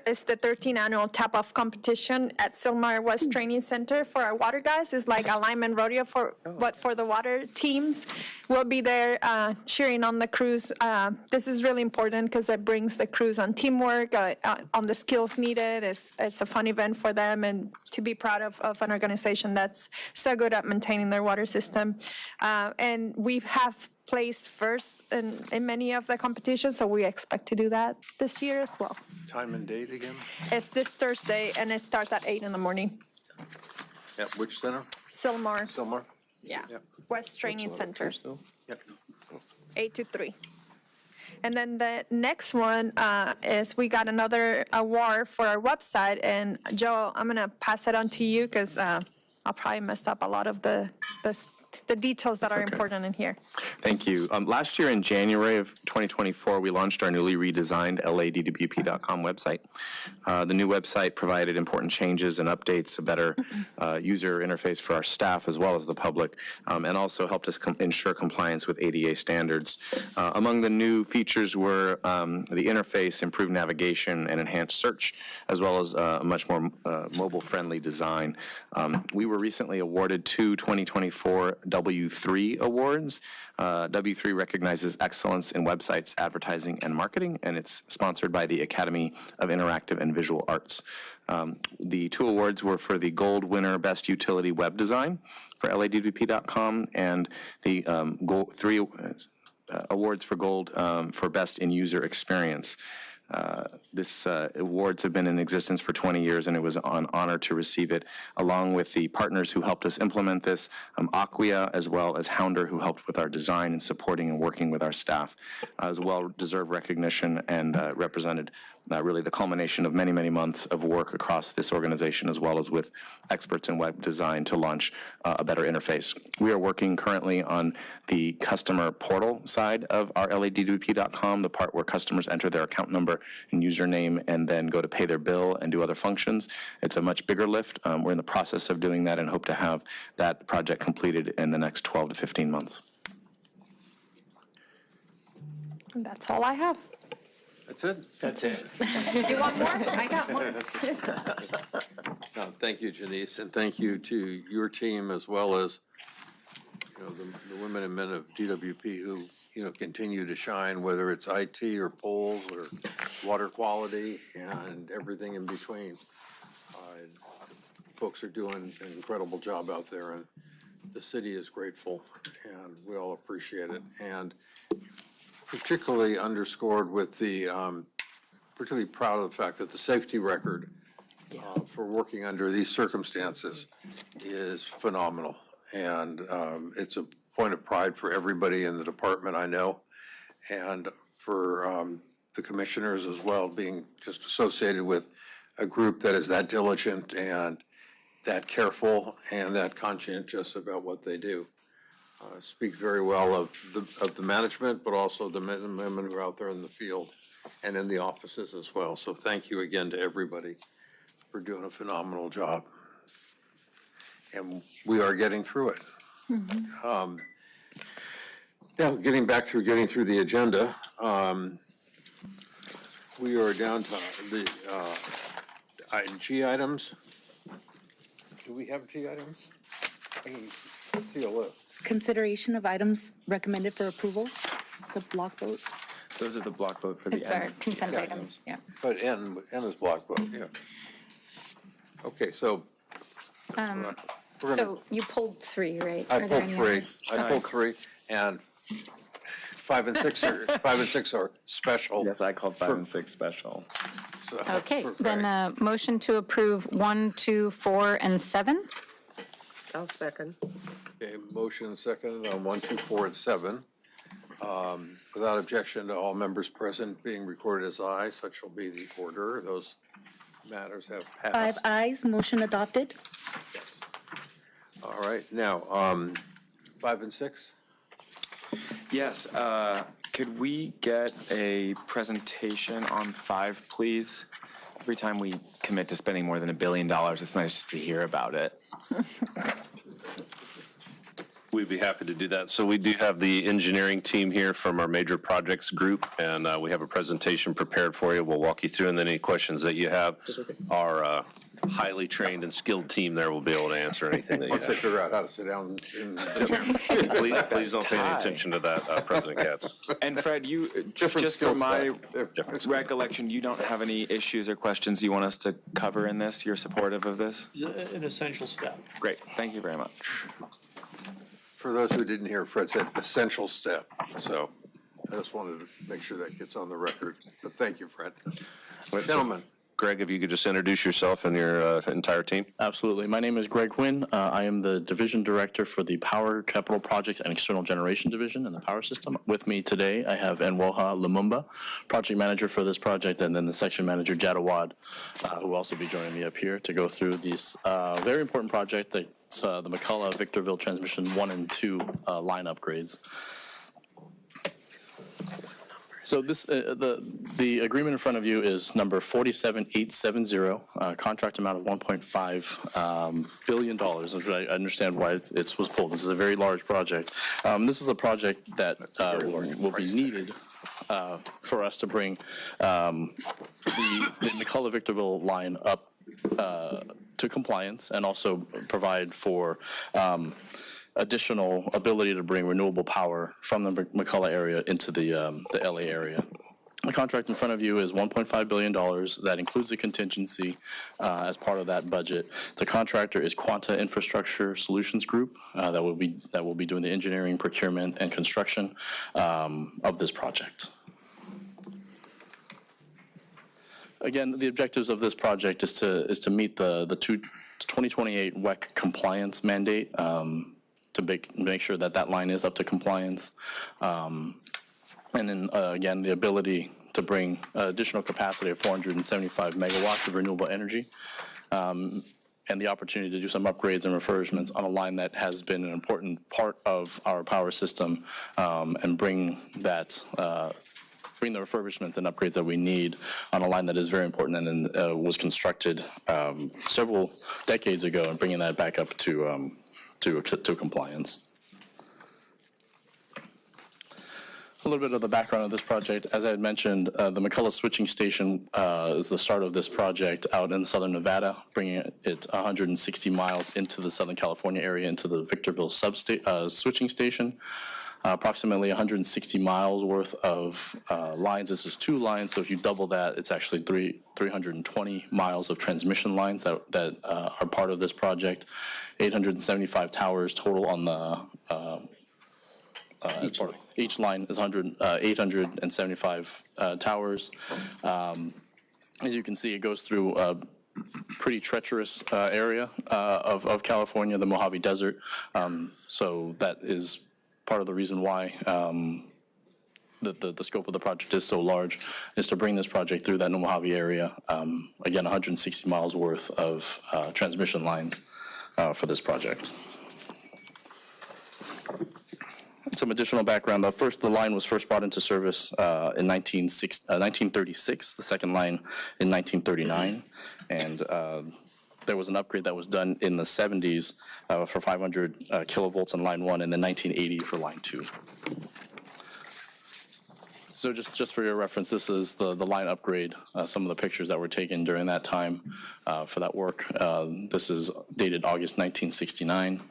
Speaker 7: it's the 13th annual tap-off competition at Sylmar West Training Center for our water guys. It's like alignment rodeo but for the water teams. We'll be there cheering on the crews. This is really important because it brings the crews on teamwork, on the skills needed. It's a fun event for them and to be proud of an organization that's so good at maintaining their water system. And we have placed first in many of the competitions, so we expect to do that this year as well.
Speaker 3: Time and date again?
Speaker 7: It's this Thursday, and it starts at 8 in the morning.
Speaker 3: At which center?
Speaker 7: Sylmar.
Speaker 3: Sylmar?
Speaker 7: Yeah, West Training Center,
Speaker 3: Yep.
Speaker 7: 8 to 3. And then the next one is we got another award for our website, and Joe, I'm gonna pass it on to you because I'll probably mess up a lot of the details that are important in here.
Speaker 11: Thank you. Last year in January of 2024, we launched our newly redesigned LADWP.com website. The new website provided important changes and updates, a better user interface for our staff as well as the public, and also helped us ensure compliance with ADA standards. Among the new features were the interface, improved navigation, and enhanced search, as well as a much more mobile-friendly design. We were recently awarded 2 2024 W3 awards. W3 recognizes excellence in websites, advertising, and marketing, and it's sponsored by the Academy of Interactive and Visual Arts. The 2 awards were for the gold winner Best Utility Web Design for LADWP.com and the 3 awards for gold for Best in User Experience. This awards have been in existence for 20 years, and it was an honor to receive it, along with the partners who helped us implement this, Acquia, as well as Hounder, who helped with our design and supporting and working with our staff. As well-deserved recognition and represented really the culmination of many, many months of work across this organization, as well as with experts in web design to launch a better interface. We are working currently on the customer portal side of our LADWP.com, the part where customers enter their account number and username and then go to pay their bill and do other functions. It's a much bigger lift. We're in the process of doing that and hope to have that project completed in the next 12 to 15 months.
Speaker 7: And that's all I have.
Speaker 3: That's it?
Speaker 5: That's it.
Speaker 7: You want more? I got more.
Speaker 3: No, thank you, Janice, and thank you to your team as well as, the women and men of DWP who, continue to shine, whether it's IT or polls or water quality and everything in between. Folks are doing an incredible job out there, and the city is grateful, and we all appreciate it. And particularly underscored with the, particularly proud of the fact that the safety record for working under these circumstances is phenomenal. And it's a point of pride for everybody in the department, I know, and for the commissioners as well, being just associated with a group that is that diligent and that careful and that conscientious about what they do. Speak very well of the management, but also the men and women who are out there in the field and in the offices as well. So thank you again to everybody for doing a phenomenal job. And we are getting through it. Now, getting through the agenda, we are down to the G items. Do we have G items? I can see a list.
Speaker 1: Consideration of items recommended for approval, the block vote.
Speaker 9: Those are the block vote for the
Speaker 10: It's our
Speaker 9: N.
Speaker 10: consent items, yeah.
Speaker 3: But N is block vote, yeah. Okay, so.
Speaker 10: So you pulled 3, right?
Speaker 3: I
Speaker 10: Are there
Speaker 3: pulled
Speaker 10: any
Speaker 3: 3.
Speaker 10: others?
Speaker 3: I pulled 3, and 5 and 6 are special.
Speaker 9: Yes, I called 5 and 6 special.
Speaker 3: So,
Speaker 10: Okay,
Speaker 3: for
Speaker 10: then
Speaker 3: Greg.
Speaker 10: motion to approve 1, 2, 4, and 7.
Speaker 4: I'll second.
Speaker 3: Okay, motion and second on 1, 2, 4, and 7. Without objection to all members present being recorded as ayes, such shall be the order. Those matters have
Speaker 1: 5
Speaker 3: passed.
Speaker 1: ayes, motion adopted.
Speaker 3: Yes. All right, now, 5 and 6?
Speaker 9: Yes, could we get a presentation on 5, please? Every time we commit to spending more than $1 billion, it's nice just to hear about it.
Speaker 13: We'd be happy to do that. So we do have the engineering team here from our major projects group, and we have a presentation prepared for you. We'll walk you through, and then any questions that you have, our highly trained and skilled team there will be able to answer anything that you
Speaker 3: Once they
Speaker 13: have.
Speaker 3: figure out how to sit down
Speaker 13: Please don't pay any attention to that, President Katz.
Speaker 9: And Fred, you,
Speaker 3: Different
Speaker 9: just
Speaker 3: skill
Speaker 9: from my
Speaker 3: set. Different skill set.
Speaker 9: recollection, you don't have any issues or questions you want us to cover in this? You're supportive of this?
Speaker 5: An essential step.
Speaker 9: Great, thank you very much.
Speaker 3: For those who didn't hear, Fred said essential step. So I just wanted to make sure that gets on the record. But thank you, Fred. Gentlemen.
Speaker 13: Greg, if you could just introduce yourself and your entire team.
Speaker 14: Absolutely. My name is Greg Quinn. I am the Division Director for the Power Capital Projects and External Generation Division in the Power System. With me today, I have Enwoha Lumumba, Project Manager for this project, and then the Section Manager, Jadawad, who will also be joining me up here to go through this very important project, the McCullough-Victorville Transmission 1 and 2 line upgrades. So this, the agreement in front of you is number 47870, contract amount of $1.5 billion, which I understand why it was pulled. This is a very large project. This is a project that will be needed for us to bring the McCullough-Victorville line up to compliance and also provide for additional ability to bring renewable power from the McCullough area into the LA area. The contract in front of you is $1.5 billion. That includes the contingency as part of that budget. The contractor is Quanta Infrastructure Solutions Group that will be doing the engineering, procurement, and construction of this project. Again, the objectives of this project is to meet the 2028 WEC compliance mandate to make sure that line is up to compliance. And then, again, the ability to bring additional capacity of 475 megawatts of renewable energy, and the opportunity to do some upgrades and refurbishments on a line that has been an important part of our power system, and bring the refurbishments and upgrades that we need on a line that is very important and was constructed several decades ago, and bringing that back up to compliance. A little bit of the background of this project. As I had mentioned, the McCullough switching station is the start of this project out in southern Nevada, bringing it 160 miles into the Southern California area, into the Victorville switching station. Approximately 160 miles worth of lines. This is 2 lines, so if you double that, it's actually 320 miles of transmission lines that are part of this project. 875 towers total on the each line is 875 towers. As you can see, it goes through a pretty treacherous area of California, the Mojave Desert. So that is part of the reason why the scope of the project is so large, is to bring this project through that Mojave area. Again, 160 miles worth of transmission lines for this project. Some additional background. The line was first brought into service in 1936, the second line in 1939, and there was an upgrade that was done in the 70s for 500 kilovolts on line 1, and then 1980 for line 2. So just for your reference, this is the line upgrade, some of the pictures that were taken during that time for that work. This is dated August 1969.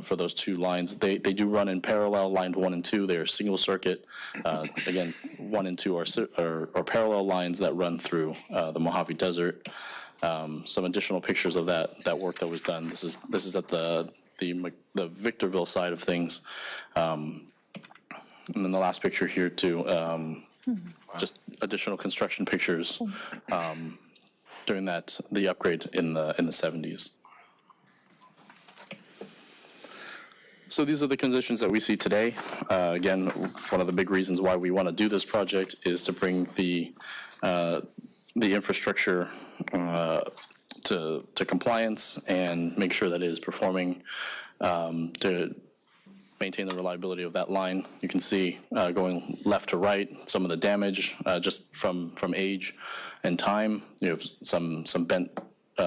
Speaker 14: For those 2 lines. They do run in parallel, line 1 and 2. They're single circuit. Again, 1 and 2 are parallel lines that run through the Mojave Desert. Some additional pictures of that work that was done. This is at the Victorville side of things. And then the last picture here too, just additional construction pictures during the upgrade in the 70s. So these are the conditions that we see today. Again, one of the big reasons why we want to do this project is to bring the infrastructure to compliance and make sure that it is performing to maintain the reliability of that line. You can see going left to right some of the damage just from age and time. You have some bent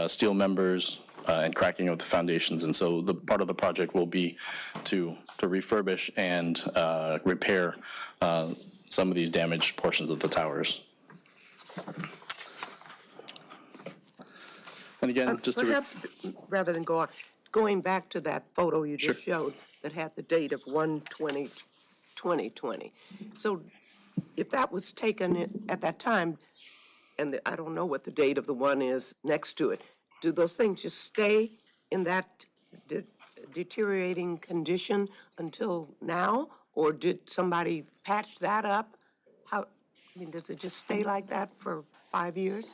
Speaker 14: steel members, and cracking of the foundations. And so the part of the project will be to refurbish and repair some of these damaged portions of the towers. And again, just
Speaker 4: perhaps rather than go on, going back to that photo you just showed that had the date of 1/20/2020. So if that was taken at that time, and I don't know what the date of the one is next to it, do those things just stay in that deteriorating condition until now? Or did somebody patch that up? Does it just stay like that for 5 years?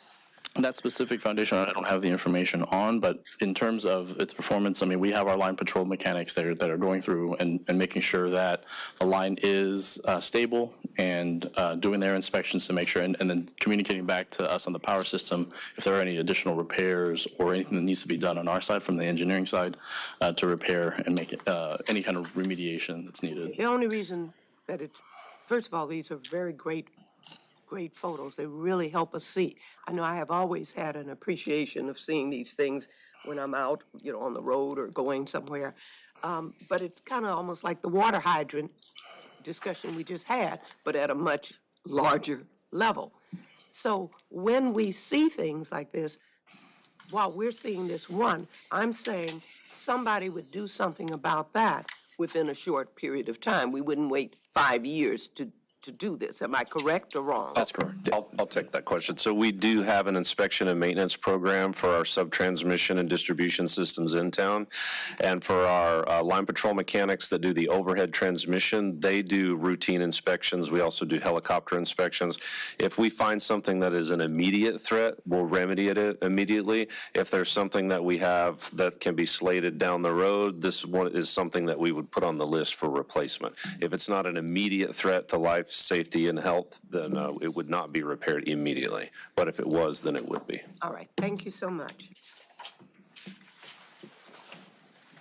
Speaker 14: That specific foundation, I don't have the information on, but in terms of its performance, we have our line patrol mechanics that are going through and making sure that the line is stable and doing their inspections to make sure, and then communicating back to us on the power system if there are any additional repairs or anything that needs to be done on our side from the engineering side to repair and make any kind of remediation that's needed.
Speaker 4: The only reason that first of all, these are very great photos. They really help us see. I know I have always had an appreciation of seeing these things when I'm out, on the road or going somewhere. But it's kind of almost like the water hydrant discussion we just had, but at a much larger level. So when we see things like this, while we're seeing this one, I'm saying somebody would do something about that within a short period of time. We wouldn't wait 5 years to do this. Am I correct or wrong?
Speaker 13: That's correct. I'll take that question. So we do have an inspection and maintenance program for our sub-transmission and distribution systems in town. And for our line patrol mechanics that do the overhead transmission, they do routine inspections. We also do helicopter inspections. If we find something that is an immediate threat, we'll remedy it immediately. If there's something that we have that can be slated down the road, this one is something that we would put on the list for replacement. If it's not an immediate threat to life, safety, and health, then it would not be repaired immediately. But if it was, then it would be.
Speaker 4: All right, thank you so much.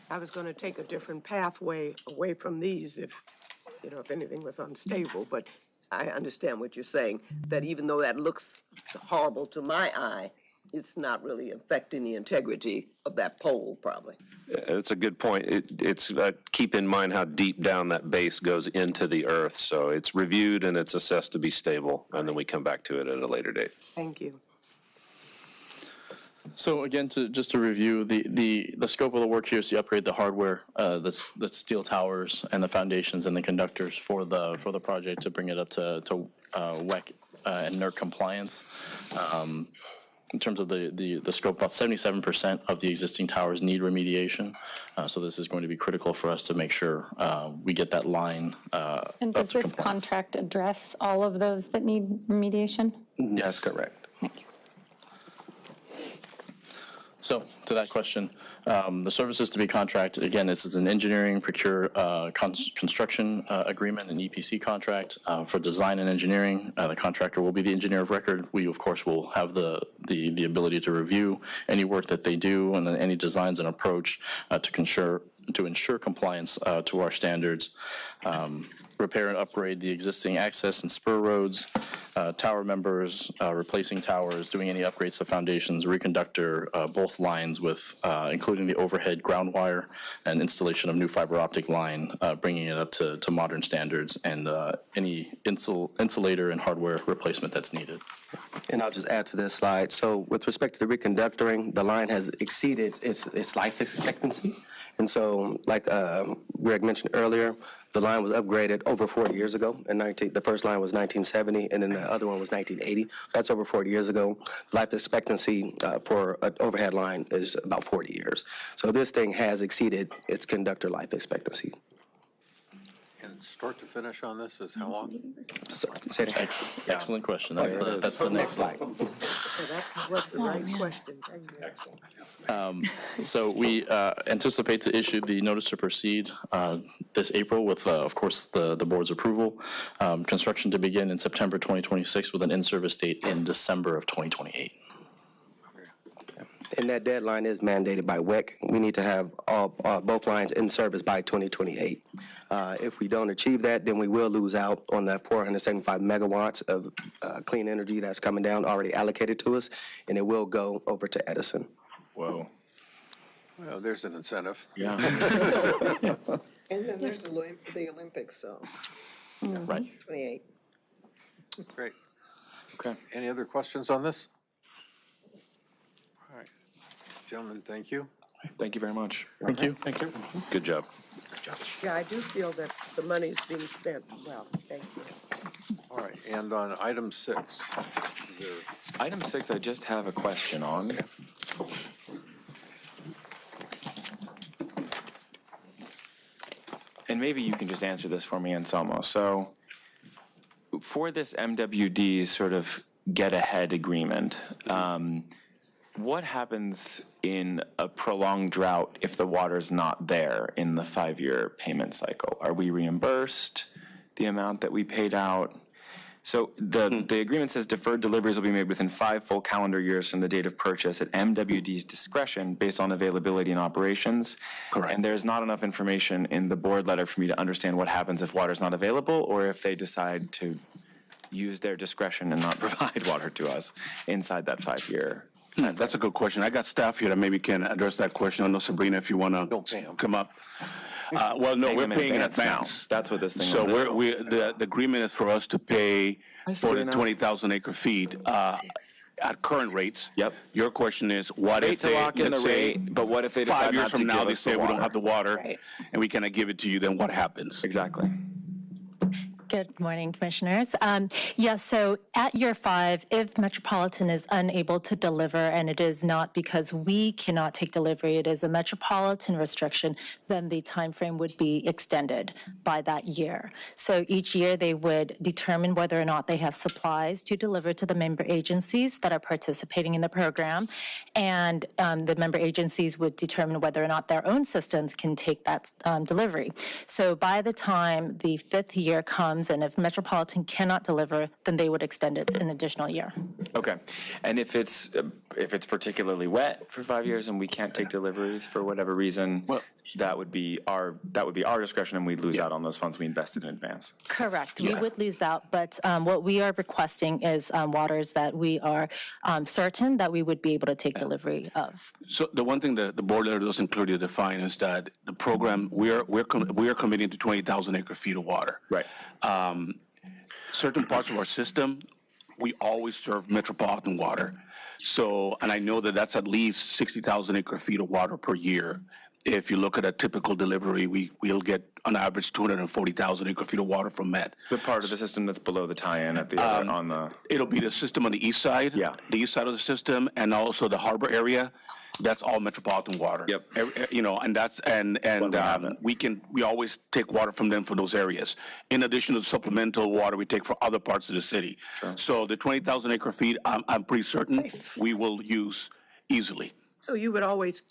Speaker 4: I was going to take a different pathway away from these if anything was unstable, but I understand what you're saying, that even though that looks horrible to my eye, it's not really affecting the integrity of that pole, probably.
Speaker 13: It's a good point. It's keep in mind how deep down that base goes into the earth. So it's reviewed and it's assessed to be stable, and then we come back to it at a later date.
Speaker 4: Thank you.
Speaker 14: So again, just to review, the scope of the work here is to upgrade the hardware, the steel towers and the foundations and the conductors for the project to bring it up to WEC and NURIT compliance. In terms of the scope, about 77% of the existing towers need remediation. So this is going to be critical for us to make sure we get that line
Speaker 10: And does this contract address all of those that need remediation?
Speaker 15: That's correct.
Speaker 10: Thank you.
Speaker 14: So to that question, the services to be contracted, again, this is an engineering, procure, construction agreement, an EPC contract for design and engineering. The contractor will be the engineer of record. We, of course, will have the ability to review any work that they do and then any designs and approach to ensure compliance to our standards. Repair and upgrade the existing access and spur roads, tower members, replacing towers, doing any upgrades to foundations, reconductor, both lines with, including the overhead ground wire and installation of new fiber optic line, bringing it up to modern standards, and any insulator and hardware replacement that's needed.
Speaker 15: And I'll just add to this slide. So with respect to the reconductoring, the line has exceeded its life expectancy. And so, like Greg mentioned earlier, the line was upgraded over 40 years ago. The first line was 1970, and then the other one was 1980. So that's over 40 years ago. Life expectancy for an overhead line is about 40 years. So this thing has exceeded its conductor life expectancy.
Speaker 3: And start to finish on this is how long?
Speaker 14: Excellent question. That's the next slide.
Speaker 4: So that was the right question. Thank you.
Speaker 3: Excellent.
Speaker 14: So we anticipate to issue the notice to proceed this April with, of course, the board's approval. Construction to begin in September 2026 with an in-service date in December of 2028.
Speaker 15: And that deadline is mandated by WEC. We need to have both lines in service by 2028. If we don't achieve that, then we will lose out on that 475 megawatts of clean energy that's coming down, already allocated to us, and it will go over to Edison.
Speaker 9: Whoa.
Speaker 3: Well, there's an incentive.
Speaker 9: Yeah.
Speaker 12: And then there's the Olympics, so
Speaker 14: Right.
Speaker 12: 28.
Speaker 3: Great.
Speaker 9: Okay.
Speaker 3: Any other questions on this? All right. Gentlemen, thank you.
Speaker 9: Thank you very much.
Speaker 14: Thank you. Thank you.
Speaker 13: Good job.
Speaker 4: Yeah, I do feel that the money is being spent well. Thank you.
Speaker 3: All right, and on item 6, is there
Speaker 9: Item 6, I just have a question on. And maybe you can just answer this for me, Anselmo. So for this MWD sort of get-ahead agreement, what happens in a prolonged drought if the water's not there in the 5-year payment cycle? Are we reimbursed the amount that we paid out? So the agreement says deferred deliveries will be made within 5 full calendar years from the date of purchase at MWD's discretion based on availability and operations.
Speaker 15: Correct.
Speaker 9: And there's not enough information in the board letter for me to understand what happens if water's not available or if they decide to use their discretion and not provide water to us inside that 5-year.
Speaker 8: That's a good question. I got staff here that maybe can address that question. I don't know, Sabrina, if you want to come up. Well, no, we're paying in advance.
Speaker 9: Now. That's what this thing
Speaker 8: So
Speaker 9: is.
Speaker 8: the agreement is for us to pay for the 20,000 acre feet at current rates.
Speaker 9: Yep.
Speaker 8: Your question is, what
Speaker 9: Rate
Speaker 8: if
Speaker 9: to
Speaker 8: they,
Speaker 9: lock in
Speaker 8: let's
Speaker 9: the
Speaker 8: say,
Speaker 9: rate, but what if they
Speaker 8: 5
Speaker 9: decide
Speaker 8: years
Speaker 9: not to
Speaker 8: from now,
Speaker 9: give
Speaker 8: they
Speaker 9: us the
Speaker 8: say we don't
Speaker 9: water?
Speaker 8: have the water,
Speaker 10: Right.
Speaker 8: and we cannot give it to you, then what happens?
Speaker 9: Exactly.
Speaker 16: Good morning, Commissioners. So at year 5, if Metropolitan is unable to deliver, and it is not because we cannot take delivery, it is a Metropolitan restriction, then the timeframe would be extended by that year. So each year they would determine whether or not they have supplies to deliver to the member agencies that are participating in the program, and the member agencies would determine whether or not their own systems can take that delivery. So by the time the 5th year comes, and if Metropolitan cannot deliver, then they would extend it an additional year.
Speaker 9: Okay. And if it's particularly wet for 5 years and we can't take deliveries for whatever reason, that would be our discretion, and we'd lose out on those funds we invested in advance.
Speaker 16: Correct. We would lose out, but what we are requesting is waters that we are certain that we would be able to take delivery of.
Speaker 8: So the one thing that the board letter doesn't clearly define is that the program, we are committing to 20,000 acre feet of water.
Speaker 9: Right.
Speaker 8: Certain parts of our system, we always serve metropolitan water. So, and I know that that's at least 60,000 acre feet of water per year. If you look at a typical delivery, we'll get on average 240,000 acre feet of water from Met.
Speaker 9: The part of the system that's below the tie-in at the other, on the...
Speaker 8: It'll be the system on the east side.
Speaker 9: Yeah.
Speaker 8: The east side of the system, and also the harbor area. That's all metropolitan water.
Speaker 9: Yep.
Speaker 8: And that's we always take water from them for those areas. In addition to the supplemental water we take for other parts of the city. Sure. So the 20,000 acre feet, I'm pretty certain we will use easily.
Speaker 4: So you would always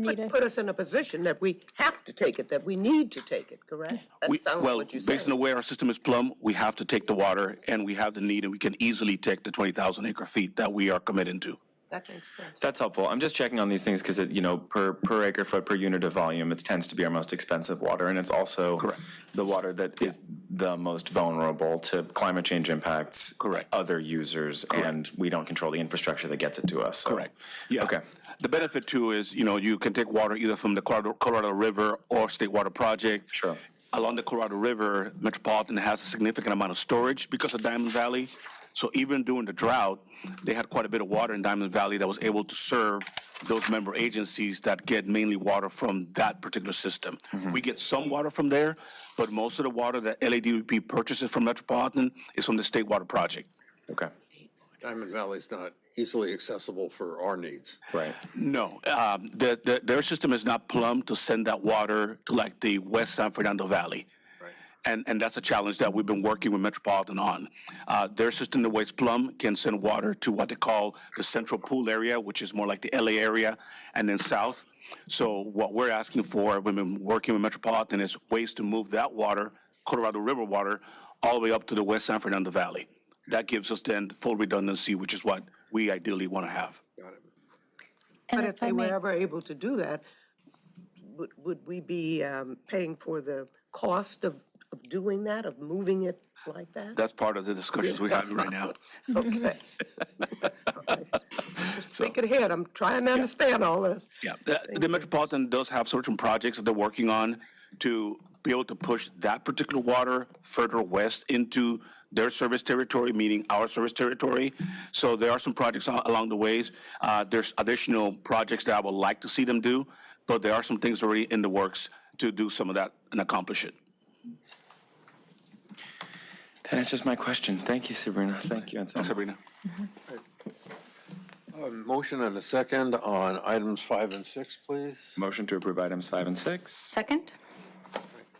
Speaker 4: put us in a position that we have to take it, that we need to take it, correct? That sounds what you said.
Speaker 8: Based on the way our system is plumbed, we have to take the water, and we have the need, and we can easily take the 20,000 acre feet that we are committing to.
Speaker 4: That makes sense.
Speaker 9: That's helpful. I'm just checking on these things because, per acre foot, per unit of volume, it tends to be our most expensive water, and it's also the water that is the most vulnerable to climate change impacts, other users, and we don't control the infrastructure that gets it to us. So.
Speaker 8: Correct. Yeah.
Speaker 9: Okay.
Speaker 8: The benefit, too, is, you can take water either from the Colorado River or State Water Project.
Speaker 9: Sure.
Speaker 8: Along the Colorado River, Metropolitan has a significant amount of storage because of Diamond Valley. So even during the drought, they had quite a bit of water in Diamond Valley that was able to serve those member agencies that get mainly water from that particular system. We get some water from there, but most of the water that LADWP purchases from Metropolitan is from the State Water Project.
Speaker 9: Okay.
Speaker 3: Diamond Valley's not easily accessible for our needs.
Speaker 9: Right.
Speaker 8: No, their system is not plumbed to send that water to like the West San Fernando Valley. And that's a challenge that we've been working with Metropolitan on. Their system, the way it's plumbed, can send water to what they call the Central Pool area, which is more like the LA area, and then south. So what we're asking for, we've been working with Metropolitan, is ways to move that water, Colorado River water, all the way up to the West San Fernando Valley. That gives us then full redundancy, which is what we ideally want to have.
Speaker 3: Got it.
Speaker 4: But if they were ever able to do that, would we be paying for the cost of doing that, of moving it like that?
Speaker 8: That's part of the discussions we're having right now.
Speaker 4: Okay. Just think ahead. I'm trying to understand all this.
Speaker 8: Yeah, the Metropolitan does have certain projects that they're working on to be able to push that particular water further west into their service territory, meaning our service territory. So there are some projects along the ways. There's additional projects that I would like to see them do, but there are some things already in the works to do some of that and accomplish it.
Speaker 9: That answers my question. Thank you, Sabrina. Thank you, Anselmo.
Speaker 8: Thanks, Sabrina.
Speaker 3: Motion and a second on items 5 and 6, please.
Speaker 9: Motion to approve items 5 and 6.
Speaker 10: Second?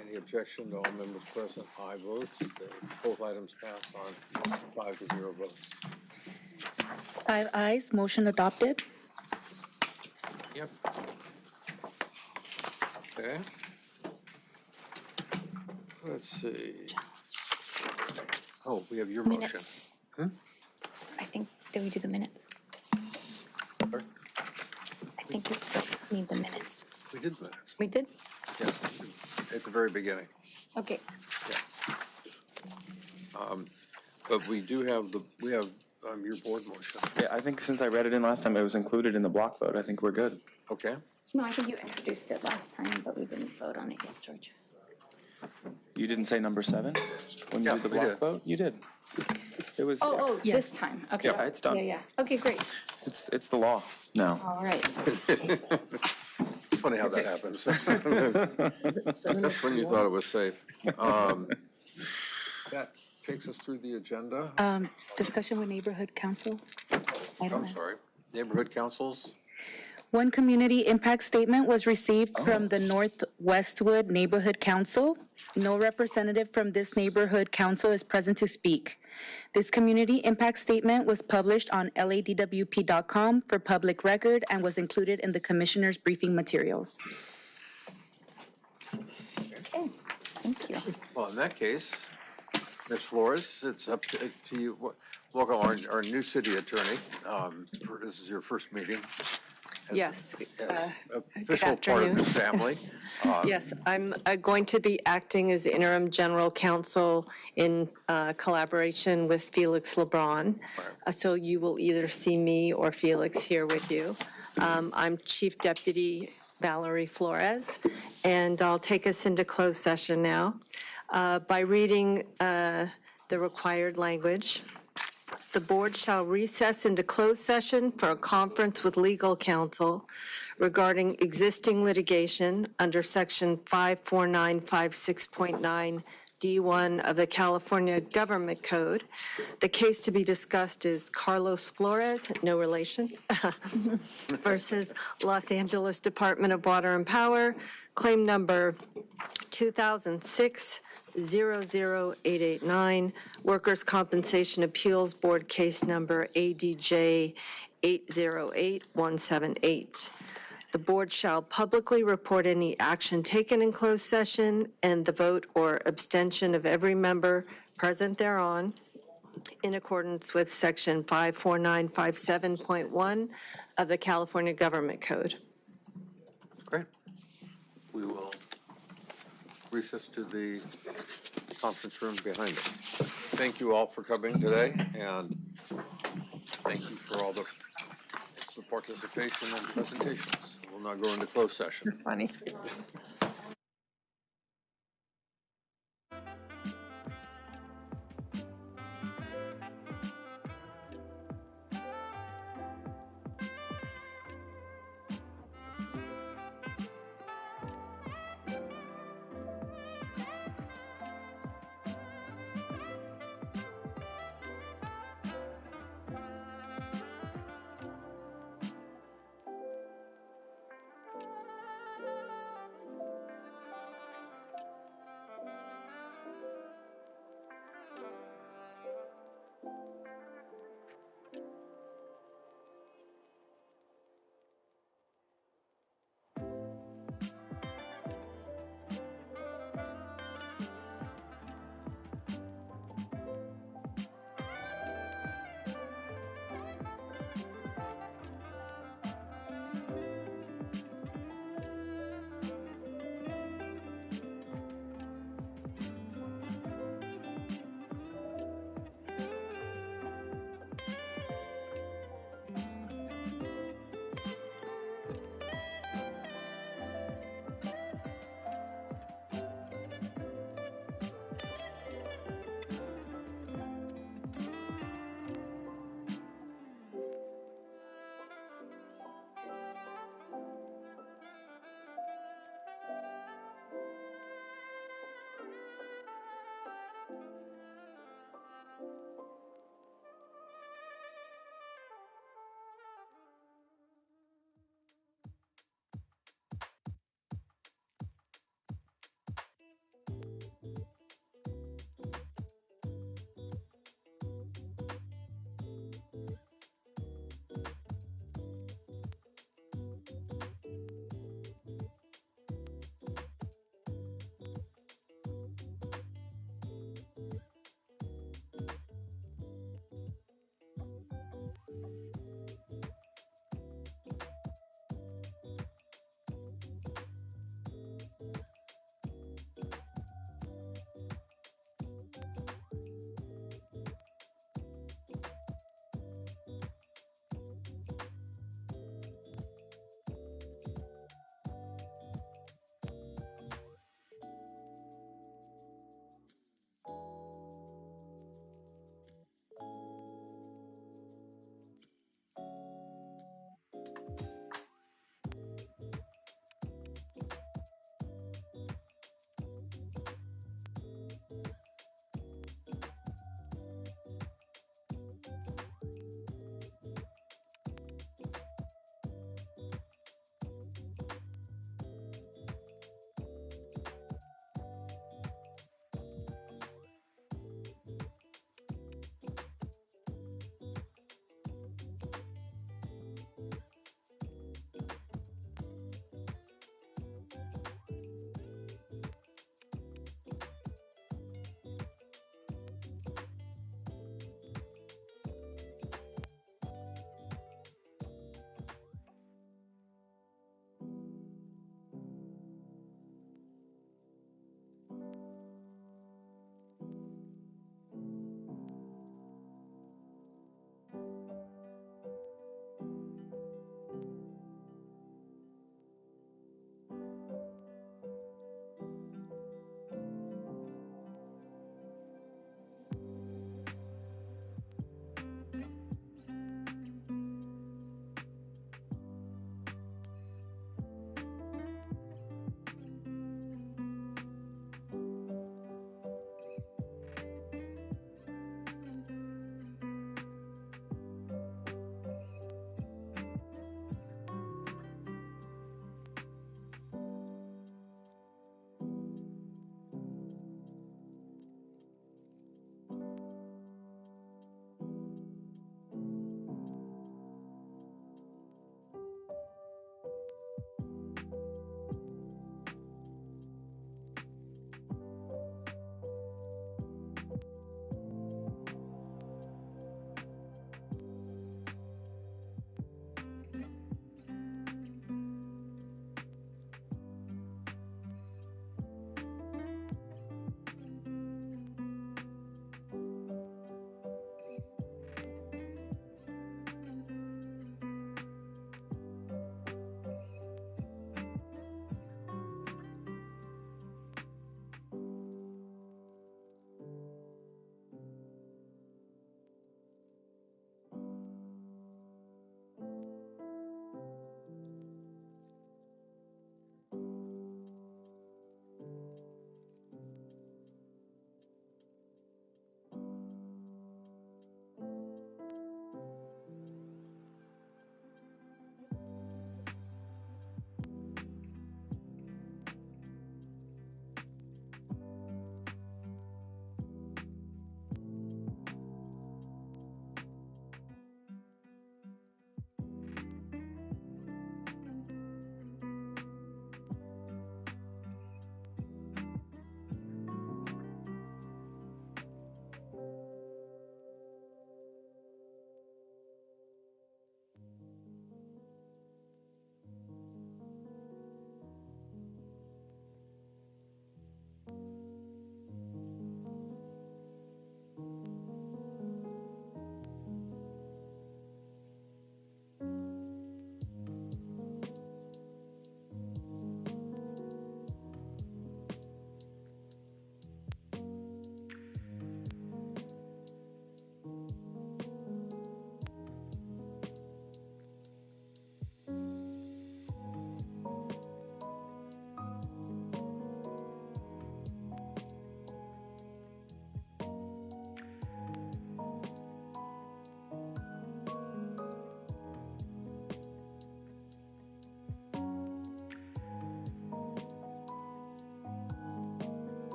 Speaker 3: Any objection to all members present? Aye votes. Both items pass on 5-0 votes.
Speaker 1: 5 ayes, motion adopted.
Speaker 3: Yep. Okay. Let's see. Oh, we have your motion.
Speaker 10: Minutes. I think, did we do the minutes?
Speaker 3: Sorry?
Speaker 10: I think we still need the minutes.
Speaker 3: We did minutes.
Speaker 10: We did?
Speaker 3: Yeah, at the very beginning.
Speaker 10: Okay.
Speaker 3: But we do have your board motion.
Speaker 9: Yeah, I think since I read it in last time, it was included in the block vote. I think we're good.
Speaker 3: Okay.
Speaker 10: No, I think you introduced it last time, but we didn't vote on it yet, George.
Speaker 9: You didn't say number 7 when you did the
Speaker 3: we
Speaker 9: block
Speaker 3: did.
Speaker 9: vote? You did. It was,
Speaker 10: Oh, this time, okay.
Speaker 9: Yeah, it's done.
Speaker 10: Yeah, yeah, okay, great,
Speaker 9: it's the law now.
Speaker 10: all right.
Speaker 3: It's funny how that happens. Just when you thought it was safe. That takes us through the agenda.
Speaker 1: Discussion with neighborhood council.
Speaker 3: I'm sorry. Neighborhood councils?
Speaker 1: One community impact statement was received from the North Westwood Neighborhood Council. No representative from this neighborhood council is present to speak. This community impact statement was published on ladwp.com for public record and was included in the commissioner's briefing materials.
Speaker 10: Okay, thank you.
Speaker 3: Well, in that case, Ms. Flores, it's up to you. Welcome our new city attorney. This is your first meeting.
Speaker 17: Yes.
Speaker 3: Official part of the family.
Speaker 17: Yes, I'm going to be acting as interim general counsel in collaboration with Felix LeBron. So you will either see me or Felix here with you. I'm Chief Deputy Valerie Flores, and I'll take us into closed session now by reading the required language. The board shall recess into closed session for a conference with legal counsel regarding existing litigation under section 54956.9 D1 of the California Government Code. The case to be discussed is Carlos Flores, no relation, versus Los Angeles Department of Water and Power, claim number 2006-00889, Workers' Compensation Appeals Board case number ADJ 808178. The board shall publicly report any action taken in closed session and the vote or abstention of every member present thereon in accordance with section 54957.1 of the California Government Code.
Speaker 3: Great. We will recess to the conference room behind us. Thank you all for coming today, and thank you for all the participation and presentations. We'll now go into closed session.
Speaker 7: Funny.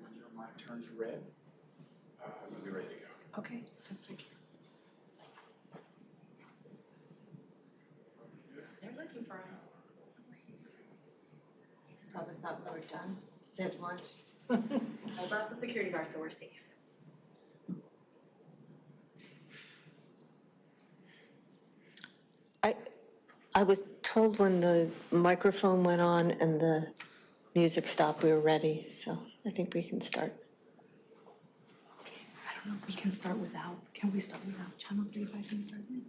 Speaker 18: When your mic turns red, we'll be ready to go.
Speaker 19: Okay.
Speaker 18: Thank you.
Speaker 19: They're looking for him. Probably thought we were done. They had lunch. I brought the security guard, so we're safe.
Speaker 17: I was told when the microphone went on and the music stopped, we were ready, so I think we can start.
Speaker 19: I don't know if we can start without, can we start without Channel 35 being present?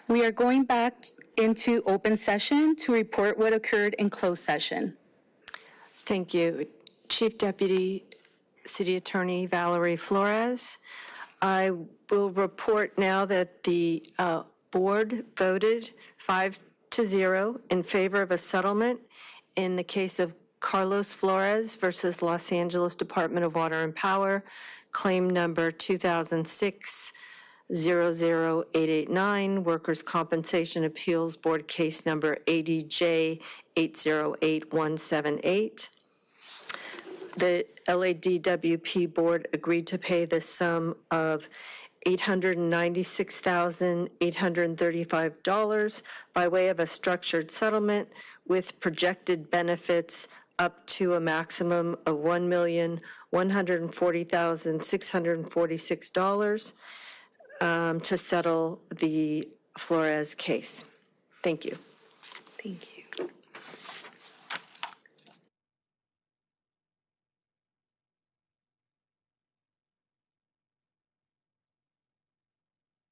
Speaker 1: We are going back into open session to report what occurred in closed session.
Speaker 17: Thank you. Chief Deputy City Attorney Valerie Flores. I will report now that the board voted 5-0 in favor of a settlement in the case of Carlos Flores versus Los Angeles Department of Water and Power, claim number 2006-00889, Workers' Compensation Appeals Board case number ADJ 808178. The LADWP board agreed to pay the sum of $896,835 by way of a structured settlement with projected benefits up to a maximum of $1,140,646 to settle the Flores case. Thank you.
Speaker 1: Thank you.